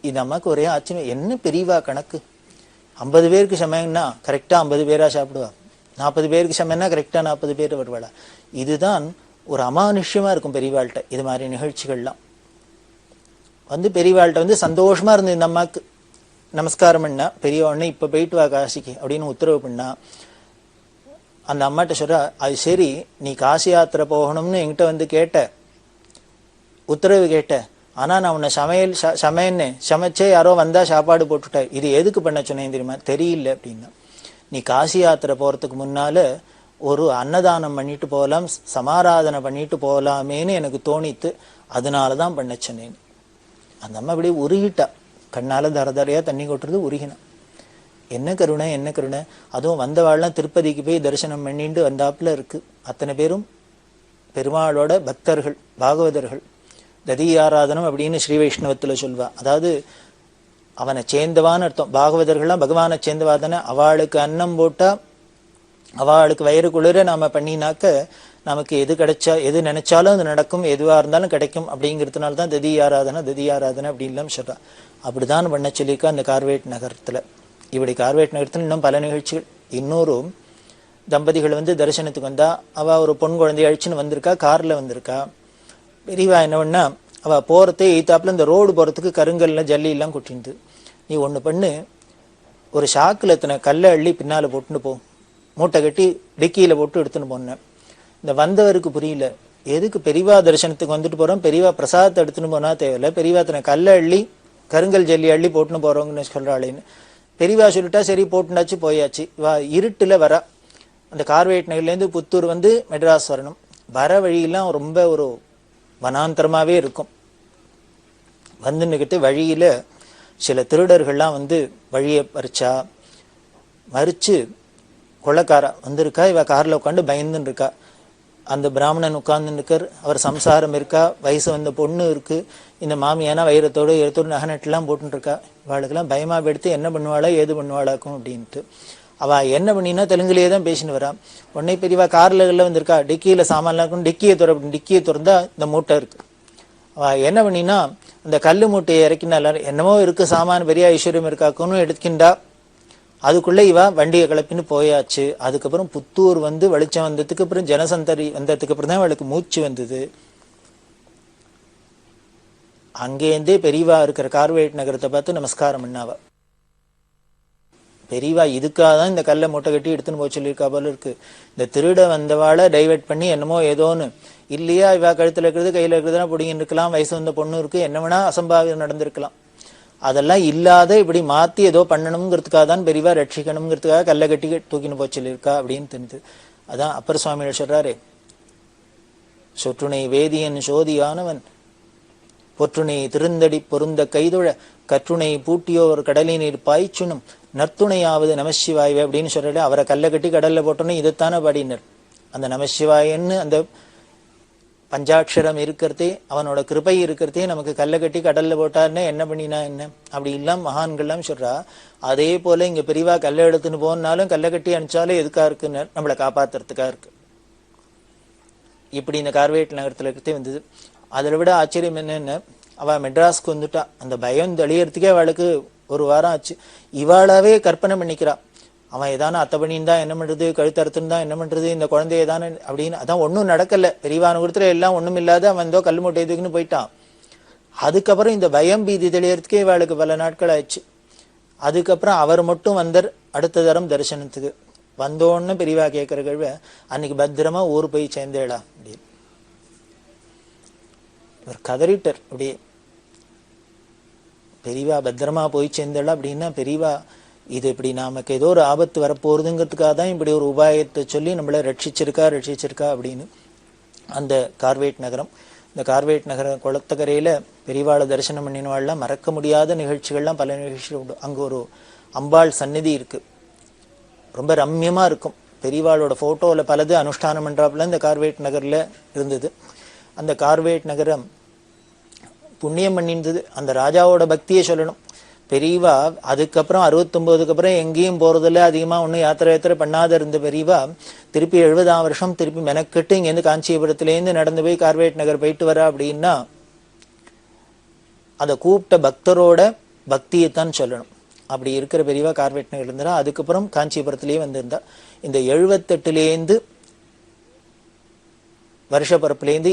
இது அம்மாவுக்கு ஒரே ஆச்சரியம், என்ன பெரியவா கணக்கு, 50 பேருக்கு சமையன்னா கரெக்டா 50 பேரா சாப்பிடுவா, 40 பேருக்கு சமையன்னா கரெக்டா 40 பேர் வருவாளா? இதுதான் ஒரு அமானுஷ்யமா இருக்கும் பெரியவாள்கிட்ட இது மாதிரி நிகழ்ச்சிகள்லாம். வந்து பெரியவாள்கிட்ட வந்து சந்தோஷமா இருந்தது இந்த அம்மாவுக்கு. நமஸ்காரம் பண்ணா, பெரிய உடனே இப்ப போயிட்டு வா காசிக்கு அப்படின்னு உத்தரவு பண்ணா. அந்த அம்மாட்ட சொல்ற, அது சரி, நீ காசி யாத்திரை போகணும்னு என்கிட்ட வந்து கேட்ட, உத்தரவு கேட்ட, ஆனா நான் உன்னை சமையல்னு சமைச்சே யாரோ வந்தா சாப்பாடு போட்டுட்ட, இது எதுக்கு பண்ண சொன்னேன் தெரியுமா? தெரியல அப்படின்னா. நீ காசி யாத்திரை போறதுக்கு முன்னால ஒரு அன்னதானம் பண்ணிட்டு போகலாம், சமாராதனை பண்ணிட்டு போகலாமேன்னு எனக்கு தோணித்து, அதனாலதான் பண்ண சொன்னேன். அந்த அம்மா அப்படியே உருகிட்டா, கண்ணால தரதரையா தண்ணி கொட்டுறது, உருகினா. என்ன கருணை, என்ன கருணை. அதுவும் வந்தவாள்லாம் திருப்பதிக்கு போய் தரிசனம் பண்ணிட்டு வந்தாப்புல இருக்கு. அத்தனை பேரும் பெருமாளோட பக்தர்கள், பாகவதர்கள். ததியாராதனம் அப்படின்னு ஸ்ரீ வைஷ்ணவத்துல சொல்வா. அதாவது அவனை சேர்ந்தவான்னு அர்த்தம். பாகவதர்கள்லாம் பகவானை சேர்ந்தவாதானே. அவளுக்கு அன்னம் போட்டா அவளுக்கு வயிறு குளிர நாம பண்ணினாக்க நமக்கு எது கிடைச்சா, எது நினைச்சாலும் அது நடக்கும், எதுவா இருந்தாலும் கிடைக்கும் அப்படிங்கிறதுனால தான் ததியாராதனை அப்படின்லாம் சொல்றா. அப்படிதான் பண்ண சொல்லியிருக்கா அந்த கார்வேட் நகரத்துல. இப்படி கார்வேட் நகரத்தில் இன்னும் பல நிகழ்ச்சிகள். இன்னொரு தம்பதிகள் வந்து தரிசனத்துக்கு வந்தா. அவ ஒரு பொன் குழந்தைய அழிச்சுன்னு வந்திருக்கா, கார்ல வந்திருக்கா. பெரியவா என்ன பண்ணா, அவ போறதே எய்த்தாப்புல இந்த ரோடு போறதுக்கு கருங்கல்ல ஜல்லி எல்லாம் கொட்டிந்து, நீ ஒண்ணு பண்ணு, ஒரு சாக்குல எத்தனை கல்லை அள்ளி பின்னால போட்டுன்னு போ, மூட்டை கட்டி டிக்கியில போட்டு எடுத்துன்னு போனேன். இந்த வந்தவருக்கு புரியல, எதுக்கு பெரியவா தரிசனத்துக்கு வந்துட்டு போறோம், பெரியவா பிரசாதத்தை எடுத்துன்னு போனா தேவையில்ல, பெரியவா தன்னை கல்லை அள்ளி கருங்கல் ஜல்லி அள்ளி போட்டுன்னு போறோங்கன்னு சொல்றாளேன்னு. பெரியவா சொல்லிட்டா சரி, போட்டுனாச்சு, போயாச்சு. வா இருட்டுல வர அந்த கார்வேட் நகர்லேருந்து புத்தூர் வந்து மெட்ராஸ் வரணும். வர வழியெல்லாம் ரொம்ப ஒரு வனாந்தரமாவே இருக்கும். வந்துன்னுக்கிட்டு வழியில் சில திருடர்கள்லாம் வந்து வழியை மறித்து கொள்ளக்காரா வந்திருக்கா. இவ காரில் உட்காந்து பயந்துன்னு இருக்கா. அந்த பிராமணன் உட்கார்ந்துன்னு இருக்கார். அவர் சம்சாரம் இருக்கா, வயசு வந்த பொண்ணு இருக்குது. இந்த மாமியானா வைரத்தோடு எழுத்தோடு நகநட்டெல்லாம் போட்டுருக்கா. இவாளுக்கெல்லாம் பயமாக எடுத்து என்ன பண்ணுவாளா ஏது பண்ணுவாளாக்கும் அப்படின்ட்டு. அவள் என்ன பண்ணினா தெலுங்குலேயே தான் பேசின்னு வரா. உடனே பெரியவா காரில் வந்திருக்கா. டிக்கியில் சாமான்லாம் இருக்கும். டிக்கியை திறந்தா இந்த மூட்டை இருக்குது. அவள் என்ன பண்ணினா அந்த கல் மூட்டையை இறக்கினா என்னமோ இருக்குது சாமான், பெரிய ஐஸ்வர்யம் இருக்காக்குன்னு எடுத்துக்கிண்டா. அதுக்குள்ளே இவா வண்டியை கிளப்பின்னு போயாச்சு. அதுக்கப்புறம் புத்தூர் வந்து வெளிச்சம் வந்ததுக்கு அப்புறம் ஜனசந்தரி வந்ததுக்கு அப்புறம் தான் அவளுக்கு மூச்சு வந்தது. அங்கேருந்தே பெரியவா இருக்கிற கார்வேட் நகரத்தை பார்த்து நமஸ்காரம் பண்ணாவா. பெரியவா இதுக்காக தான் இந்த கல்லை மூட்டை கட்டி எடுத்துன்னு போய் சொல்லியிருக்கா போல இருக்கு. இந்த திருட வந்தவாளை டைவெர்ட் பண்ணி என்னமோ ஏதோன்னு இல்லையா, இவா கழுத்தில் இருக்கிறது கையில் இருக்கிறதுனா பிடிங்கின்னு இருக்கலாம். வயசு வந்த பொண்ணு இருக்கு, என்ன வேணா அசம்பாவிதம் நடந்திருக்கலாம். அதெல்லாம் இல்லாத இப்படி மாற்றி ஏதோ பண்ணணுங்கிறதுக்காக தான் பெரியவா ரட்சிக்கணுங்கிறதுக்காக கல்லை கட்டி தூக்கின்னு போய் சொல்லியிருக்கா அப்படின்னு தெரிஞ்சு. அதான் அப்பர் சுவாமிகள் சொல்றாரு, சொற்றுணை வேதியன் சோதியானவன் பொற்றுணை திருந்தடி பொருந்த கைதொழ கற்றுணை பூட்டியோர் கடலினீர் பாய்ச்சுனும் நற்துணையாவது நமசிவாய்வே அப்படின்னு சொல்றாரு. அவரை கல்லை கட்டி கடல்ல போட்டோன்னே இதைத்தானே பாடினர். அந்த நமசிவாயன்னு அந்த பஞ்சாட்சரம் இருக்கிறதே, அவனோட கிருபை இருக்கிறதே நமக்கு கல்லை கட்டி கடல்ல போட்டாருன்னா என்ன பண்ணினா என்ன, அப்படி இல்லாம மகான்கள்லாம் சொல்றா. அதே போல இங்க பெரியவா கல்லை எடுத்துன்னு போனாலும் கல்லை கட்டி அனுப்பிச்சாலும் எதுக்கா இருக்குன்னு, நம்மளை காப்பாத்துறதுக்கா இருக்கு. இப்படி இந்த கார்வேட் நகரத்துல இருக்கிறதே வந்தது. அதை விட ஆச்சரியம் என்னன்னு, அவள் மெட்ராஸ்க்கு வந்துட்டா. அந்த பயம் தெளியறதுக்கே அவளுக்கு ஒரு வாரம் ஆச்சு. இவாளாவே கற்பனை பண்ணிக்கிறா, அவன் ஏதான அத்தை பண்ணின்னு தான் என்ன பண்றது, கழுத்தறுத்துன்னு தான் என்ன பண்றது, இந்த குழந்தைய தானே அப்படின்னு. அதான் ஒன்றும் நடக்கல. பெரியவான கொடுத்துல எல்லாம் ஒன்றும் இல்லாத அவன் ஏதோ கல் மூட்டை எதுக்குன்னு போயிட்டான். அதுக்கப்புறம் இந்த பயம் பீதி தெளியறதுக்கே இவாளுக்கு பல நாட்கள் ஆயிடுச்சு. அதுக்கப்புறம் அவர் மட்டும் வந்தார் அடுத்த தரம் தரிசனத்துக்கு. வந்தோன்னு பெரியவா கேட்கிற கேள்வி, அன்னைக்கு பத்திரமா ஊர் போய் சேர்ந்தேடா அப்படின்னு. இவர் கதறிட்டர் அப்படியே. பெரியவா பத்திரமா போய் சேர்ந்தேடா அப்படின்னா, பெரியவா இது இப்படி நமக்கு ஏதோ ஒரு ஆபத்து வரப்போறதுங்கிறதுக்காக தான் இப்படி ஒரு உபாயத்தை சொல்லி நம்மளை ரட்சிச்சிருக்கா அப்படின்னு. அந்த கார்வேட் நகரம், இந்த கார்வேட் நகர குளத்தக்கரையில பெரியவாளை தரிசனம் பண்ணினவாள்லாம் மறக்க முடியாத நிகழ்ச்சிகள்லாம் பல நிகழ்ச்சிகள் உண்டு. அங்கே ஒரு அம்பாள் சந்நிதி இருக்கு, ரொம்ப ரம்யமா இருக்கும். பெரியவாளோட போட்டோவில் பலது அனுஷ்டானம் பண்றாப்புல இந்த கார்வேட் நகர்ல இருந்தது. அந்த கார்வேட் நகரம் புண்ணியம் பண்ணியிருந்தது. அந்த ராஜாவோட பக்தியை சொல்லணும். பெரியவா அதுக்கப்புறம் 69க்கு அப்புறம் எங்கேயும் போறதில்ல, அதிகமா ஒன்றும் யாத்திரை பண்ணாத இருந்த பெரியவா திருப்பி 70ஆம் வருஷம் திருப்பி மெனக்கெட்டு இங்கேருந்து காஞ்சிபுரத்துலேருந்து நடந்து போய் கார்வேட் நகர் போயிட்டு வரா அப்படின்னா, அதை கூப்பிட்ட பக்தரோட பக்தியைத்தான் சொல்லணும். அப்படி இருக்கிற பெரியவா கார்வேட் நகர் இருந்தா. அதுக்கப்புறம் காஞ்சிபுரத்திலேயே வந்திருந்தா. இந்த 78லேருந்து வருஷ பரப்புலேருந்து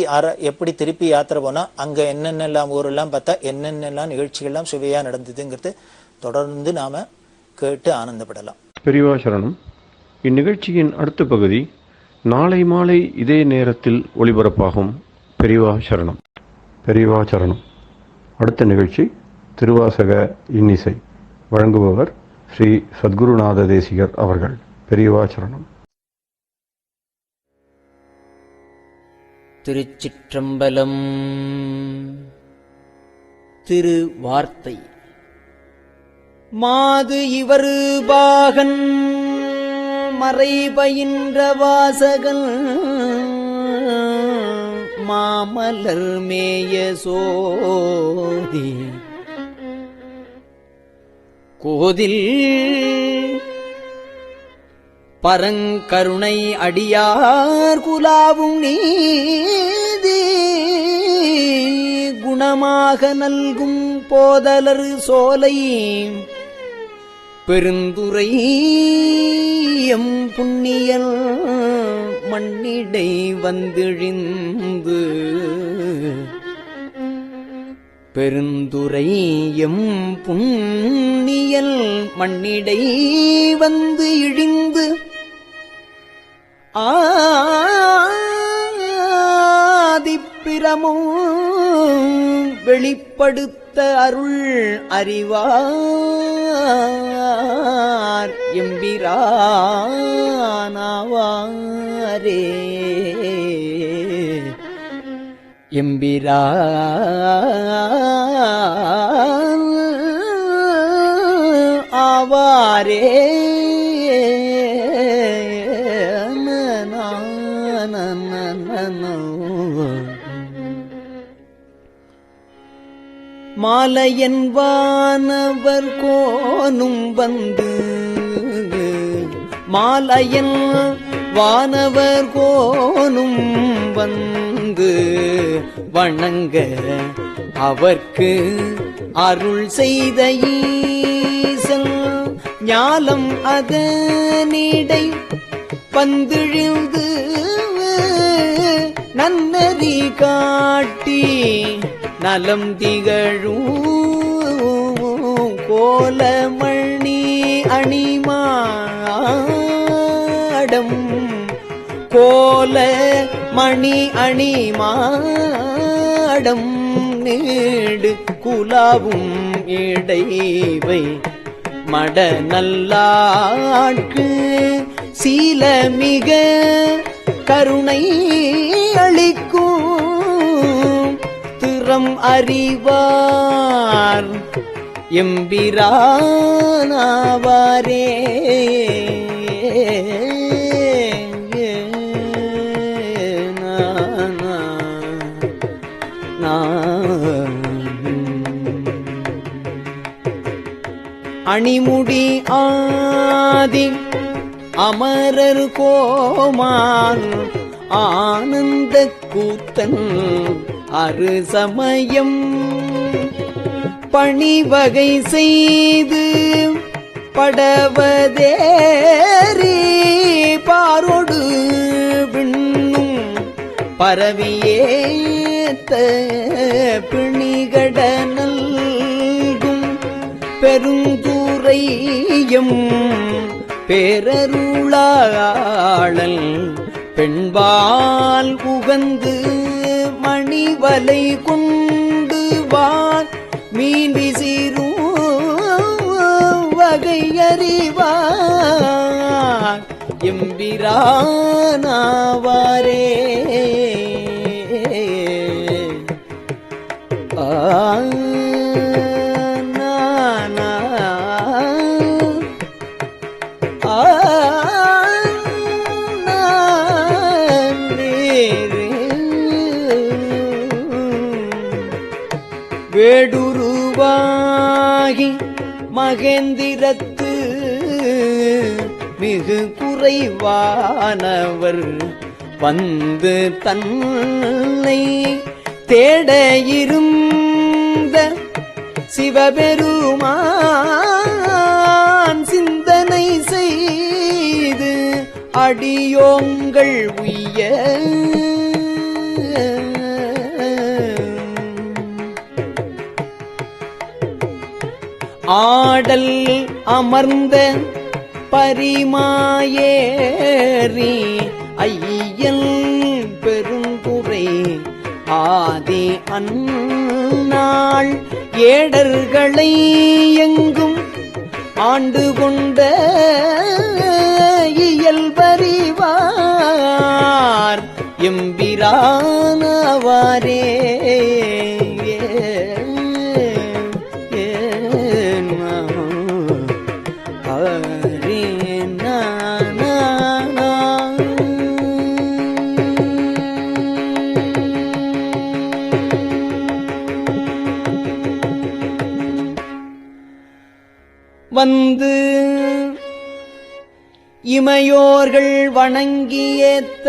எப்படி திருப்பி யாத்திரை போனா அங்க என்னென்னலாம் ஊரெல்லாம் பார்த்தா என்னென்னலாம் நிகழ்ச்சிகள்லாம் சுவையா நடந்ததுங்கிறது தொடர்ந்து நாம கேட்டு ஆனந்தப்படலாம். பெரியவா சரணம். இந்நிகழ்ச்சியின் அடுத்த பகுதி நாளை மாலை இதே நேரத்தில் ஒளிபரப்பாகும். பெரியவா சரணம். பெரியவா சரணம். அடுத்த நிகழ்ச்சி திருவாசக இன்னிசை. வழங்குபவர் ஸ்ரீ சத்குருநாத தேசிகர் அவர்கள். பெரியவா சரணம். திருச்சிற்றம்பலம். திருவார்த்தை. மாது இவர் பாகன் மறைபயின்ற வாசகன் மாமலர் மேய சோதி கோதில் பரங்கருணை அடியார் குலாவும் நீதி குணமாக நல்கும் போதலர் சோலை பெருந்துரை எம் புண்ணியல் மண்ணிடை வந்திழிந்து பெருந்துரை எம் புண்ணியல் மண்ணிடை வந்து இழிந்து ஆதிப்பிரமும் வெளிப்படுத்த அருள் அறிவார் எம்பிரானாவாரே. எம்பிரான் ஆவாரே. மாலையன் வானவர் கோனும் வந்து, மாலையன் வானவர் கோனும் வந்து வணங்க அவர்க்கு அருள் செய்த ஈசன் ஞாலம் அதனிடை பந்திழிந்து நன்னறி காட்டி நலம் திகழும் கோலமணி அணிமாடம், கோல மணி அணிமாடம் நீடு குலாவும் இடைவை மட நல்லாட்கு சீலமிக கருணை அளிக்கும் திறம் அறிவார் எம்பிரானாவாரே. அணிமுடி ஆதி அமரர் கோமான் ஆனந்த கூத்தன் அரு சமயம் பணிவகை செய்து படவதேரி பாரொடு விண்ணும் பரவியேத்த பிணிகட நல்கும் பெருந்துரையும் பேரருளாளல் பெண்பால் உகந்து மணிவலை கொண்டு வான் மீன் விசிறும் வகை அறிவார் எம்பிரானாவாரே. வேடுருவாகி மகேந்திரத்து மிகு குறைவானவர் வந்து தன்னை தேட இருந்த சிவபெருமான் சிந்தனை செய்து அடியோங்கள் உய்ய ஆடல் அமர்ந்த பரிமாயேறி ஐயன் பெருந்துரை ஆதி அந்நாள் ஏடர்களை எங்கும் ஆண்டு கொண்ட இயல்பறிவார் எம்பிரானாவாரே. வந்து இமையோர்கள் வணங்கியேத்த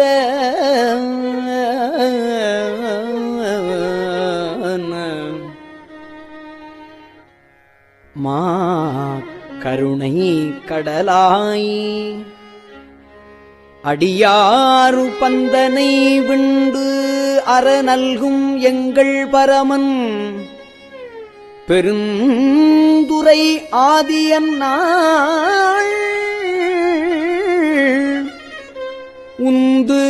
மா கருணை கடலாய் அடியாறு பந்தனை விண்டு அற நல்கும் எங்கள் பரமன் பெருந்துரை ஆதியன் நாள் உந்து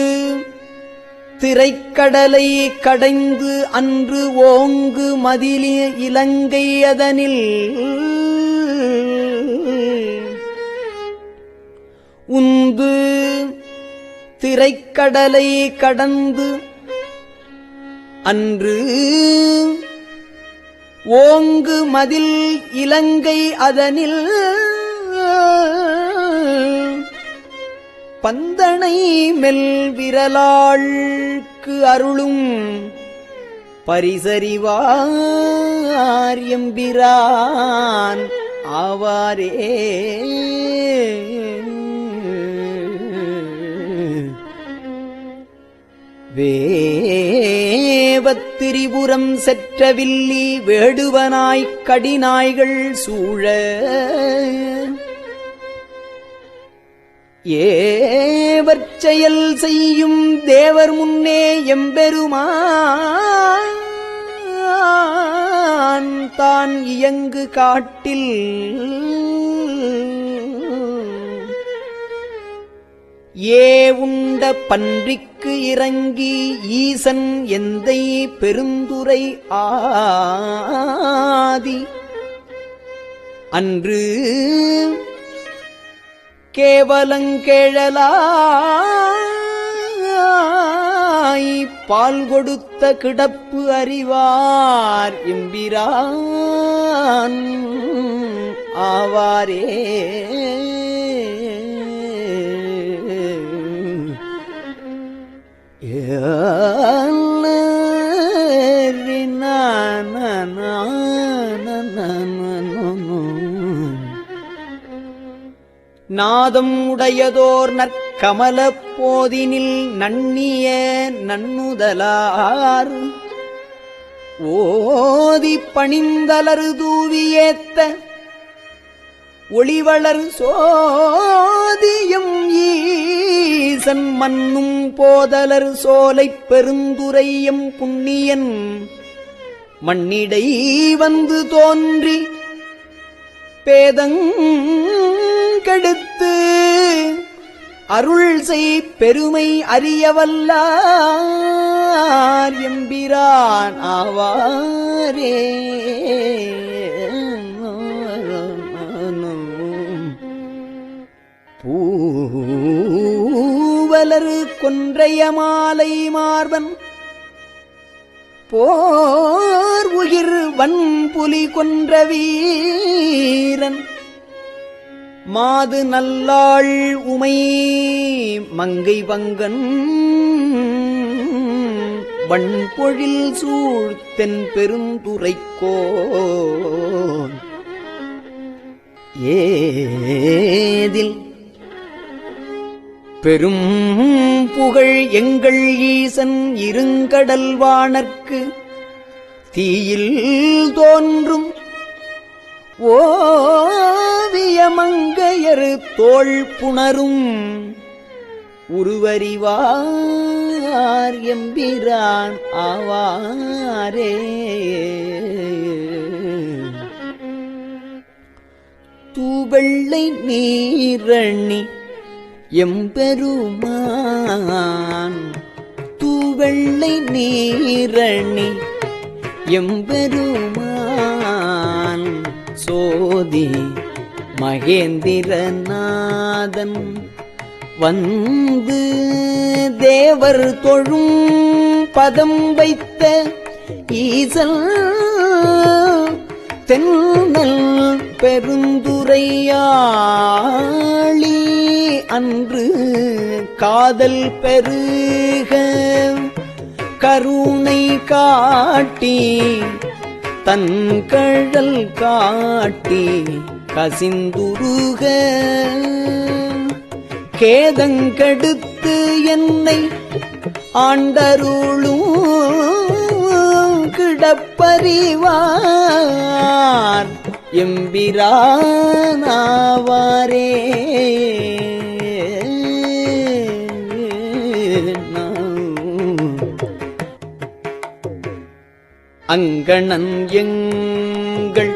திரைக்கடலை கடைந்து அன்று ஓங்கு மதிலிய இலங்கை அதனில் உந்து திரைக்கடலை கடந்து அன்று ஓங்கு மதில் இலங்கை அதனில் பந்தனை மெல் விரலாள்க்கு அருளும் பரிசறிவார் எம்பிரான் ஆவாரே. வேவத்திரிபுரம் செற்றவில்லி வேடுவனாய்க் கடிநாய்கள் சூழ ஏவற்செயல் செய்யும் தேவர் முன்னே எம்பெருமான் தான் இயங்கு காட்டில் ஏ உண்ட பன்றிக்கு இறங்கி ஈசன் எந்தை பெருந்துரை ஆதி அன்று கேவலங்கேழலாய் பால் கொடுத்த கிடப்பு அறிவார் எம்பிரான் ஆவாரே. நாதம் உடையதோர் நற்கமலப் போதினில் நன்னிய நன்னுதலார் ஓதி பணிந்தலரு தூவியேத்த ஒளிவளர் சோதியம் ஈசன் மன்னும் போதலர் சோலைப் பெருந்துரையம் புண்ணியன் மண்ணிடை வந்து தோன்றி பேதங்கெடுத்து அருள் செய் பெருமை அறியவல்லார் எம்பிரான் ஆவாரே. பூவலரு கொன்றைய மாலை மார்பன் போர் உயிர் வன்புலி கொன்ற வீரன் மாது நல்லாள் உமை மங்கை வங்கன் வன்பொழில் சூழ்த்தென் பெருந்துரைக்கோன் ஏதில் பெரும் புகழ் எங்கள் ஈசன் இருங்கடல் வாணர்க்கு தீயில் தோன்றும் ஓவியமங்கையரு தோள் புணரும் உருவறிவார் எம்பிரான் ஆவாரே. தூவெள்ளை நீரணி எம்பெருமான் தூவெள்ளை நீரணி எம்பெருமான் சோதி மகேந்திரநாதன் வந்து தேவர் தொழும் பதம் வைத்த ஈசல் தென்னல் பெருந்துரையாளி அன்று காதல் பெருக கருணை காட்டி தன் கழல் காட்டி கசிந்துருக கேதங்கெடுத்து என்னை ஆண்டருளும் கிடப்பறிவார் எம்பிரானாவாரே. அங்கணன் எங்கள்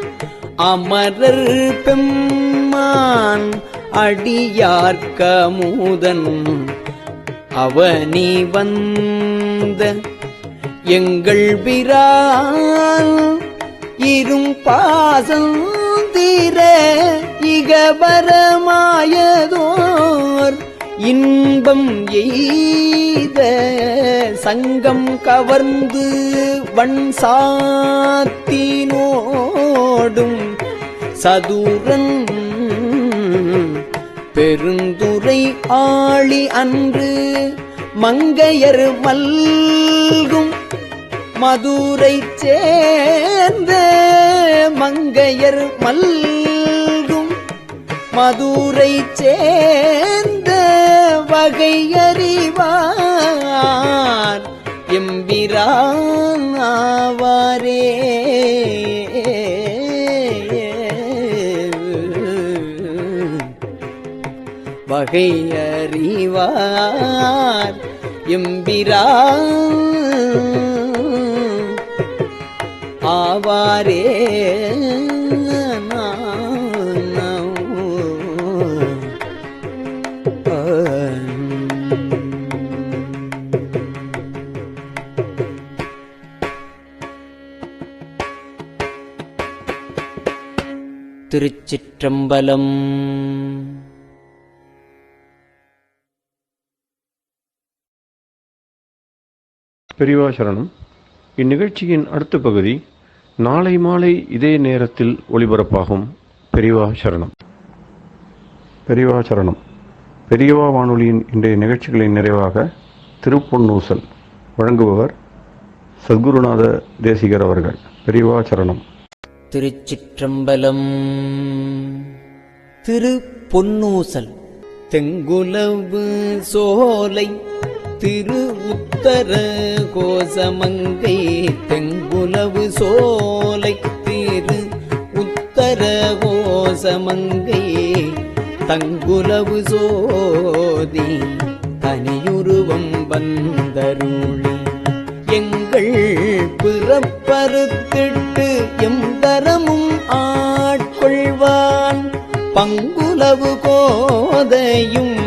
அமரர் பெம்மான் அடியார்க்கமுதன் அவனி வந்த எங்கள் பிரான் இரும் பாசம் தீர இகபரமாயதோர் இன்பம் எய்த சங்கம் கவர்ந்து வன் சாத்தினோடும் சதுரன் பெருந்துரை ஆளி அன்று மங்கையர் மல்கும் மதுரை சேர்ந்த மங்கையர் மல்கும் மதுரை சேர்ந்த வகையறிவார் எம்பிரான் ஆவாரே. வகையறிவார் எம்பிரான் ஆவாரே. திருச்சிற்றம்பலம். பெரியவா சரணம். இந்நிகழ்ச்சியின் அடுத்த பகுதி நாளை மாலை இதே நேரத்தில் ஒளிபரப்பாகும். பெரியவா சரணம். பெரியவா சரணம். பெரியவா வானொலியின் இன்றைய நிகழ்ச்சிகளின் நிறைவாக திருப்பொன்னூசல் வழங்குபவர் சத்குருநாத தேசிகர் அவர்கள். பெரியவா சரணம். திருச்சிற்றம்பலம். திருப்பொன்னூசல். தெங்குலவு சோலை திரு உத்தர கோசமங்கை. தெங்குலவு சோலை திரு உத்தர கோசமங்கை. தங்குலவு சோதி தனியுருவம் வந்தருளி எங்கள் பிறப்பறுத்திட்டு எம் தரமும் ஆட்கொள்வான். பங்குலவு கோதையும்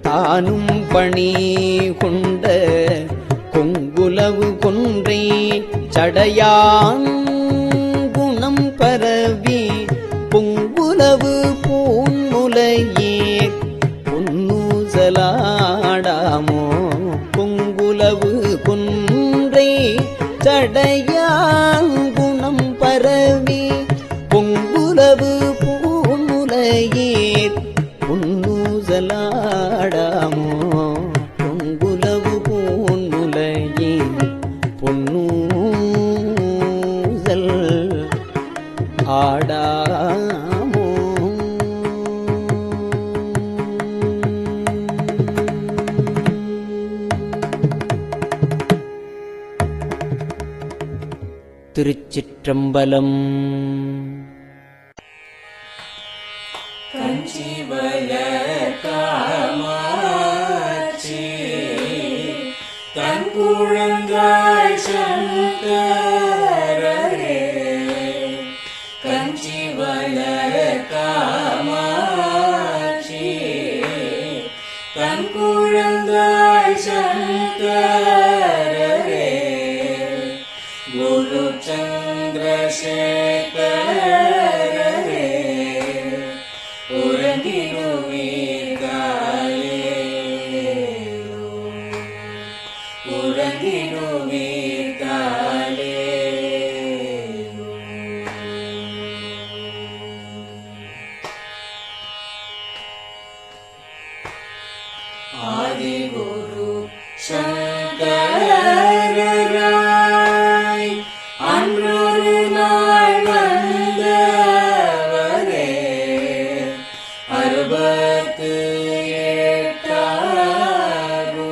தானும் பணி கொண்ட கொங்குலவு கொன்றை சடையான் குணம் பரவி பொங்குலவு பூன்முலையே பொன்னூசலாடாமோ. பொங்குலவு கொன்றை சடையான் குணம் பரவி பொங்குலவு பூன்முலையே பொன்னூசலாடாமோ. பொங்குலவு பூன்முலையே பொன்னூசல் ஆடாமோ. திருச்சிற்றம்பலம். காமாட்சி தன் குழந்தாய் சங்கரரே. கஞ்சி வளர் காமாட்சி தன் குழந்தாய் சங்கரரே. குரு சந்திரசேகரரே உறங்கிடுவீர்களே. உறங்கிடுவீர்களே. ஆதிகுரு சங்கரராய் அன்றொரு நாள் வந்தவரே. 68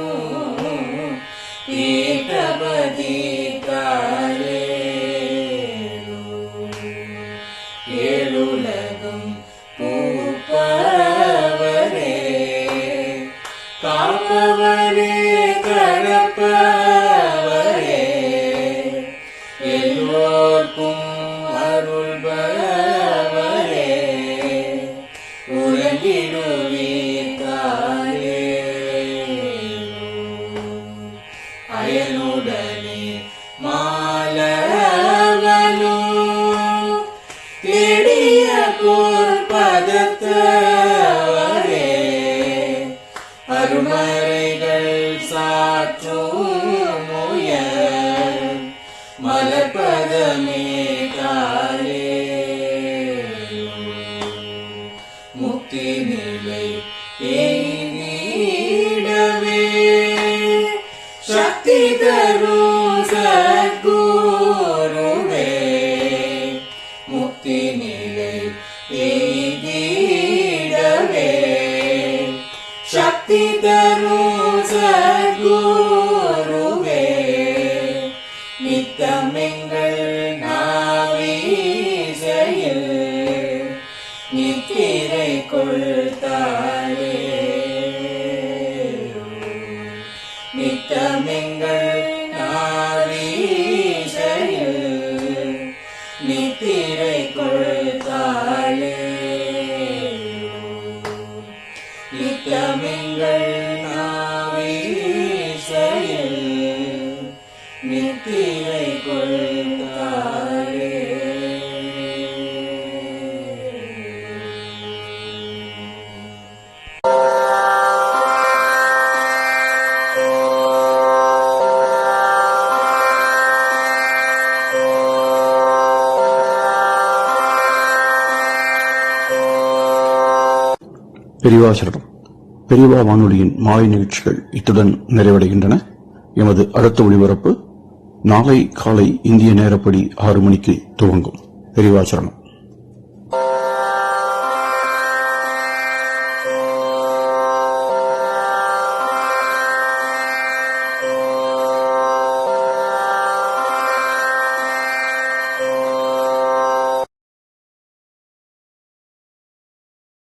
பீட்டபதி காலே. ஏழுலகம் பூப்பவரே காப்பவரே கடப்பவரே. எல்லோர்க்கும் அருள்பவரே உறங்கிடுவீர்களே. அயனுடனே மாலவனும் தேடிய போர் பதத்தவரே. மலர்பதமே தாயே முக்தி நிலை எய்திடவே சக்தி தரும் சத்குருவே முக்தி நிலை எய்திடவே சக்தி தரும் சத்குருவே நித்தமெங்கள் நாவீசையில் நித்திரை கொள்தாயே நித்தமெங்கள் நாவீசையில் நித்திரை கொள்தாயே நித்தமெங்கள் நாவீசையில் நித்திரை கொள்தாயே பெரியவா சரணம். பெரியவா வானொலியின் மாலை நிகழ்ச்சிகள் இத்துடன் நிறைவடைகின்றன. எமது அடுத்த ஒளிபரப்பு நாளை காலை இந்திய நேரப்படி 6 மணிக்கு துவங்கும். பெரியவா சரணம்.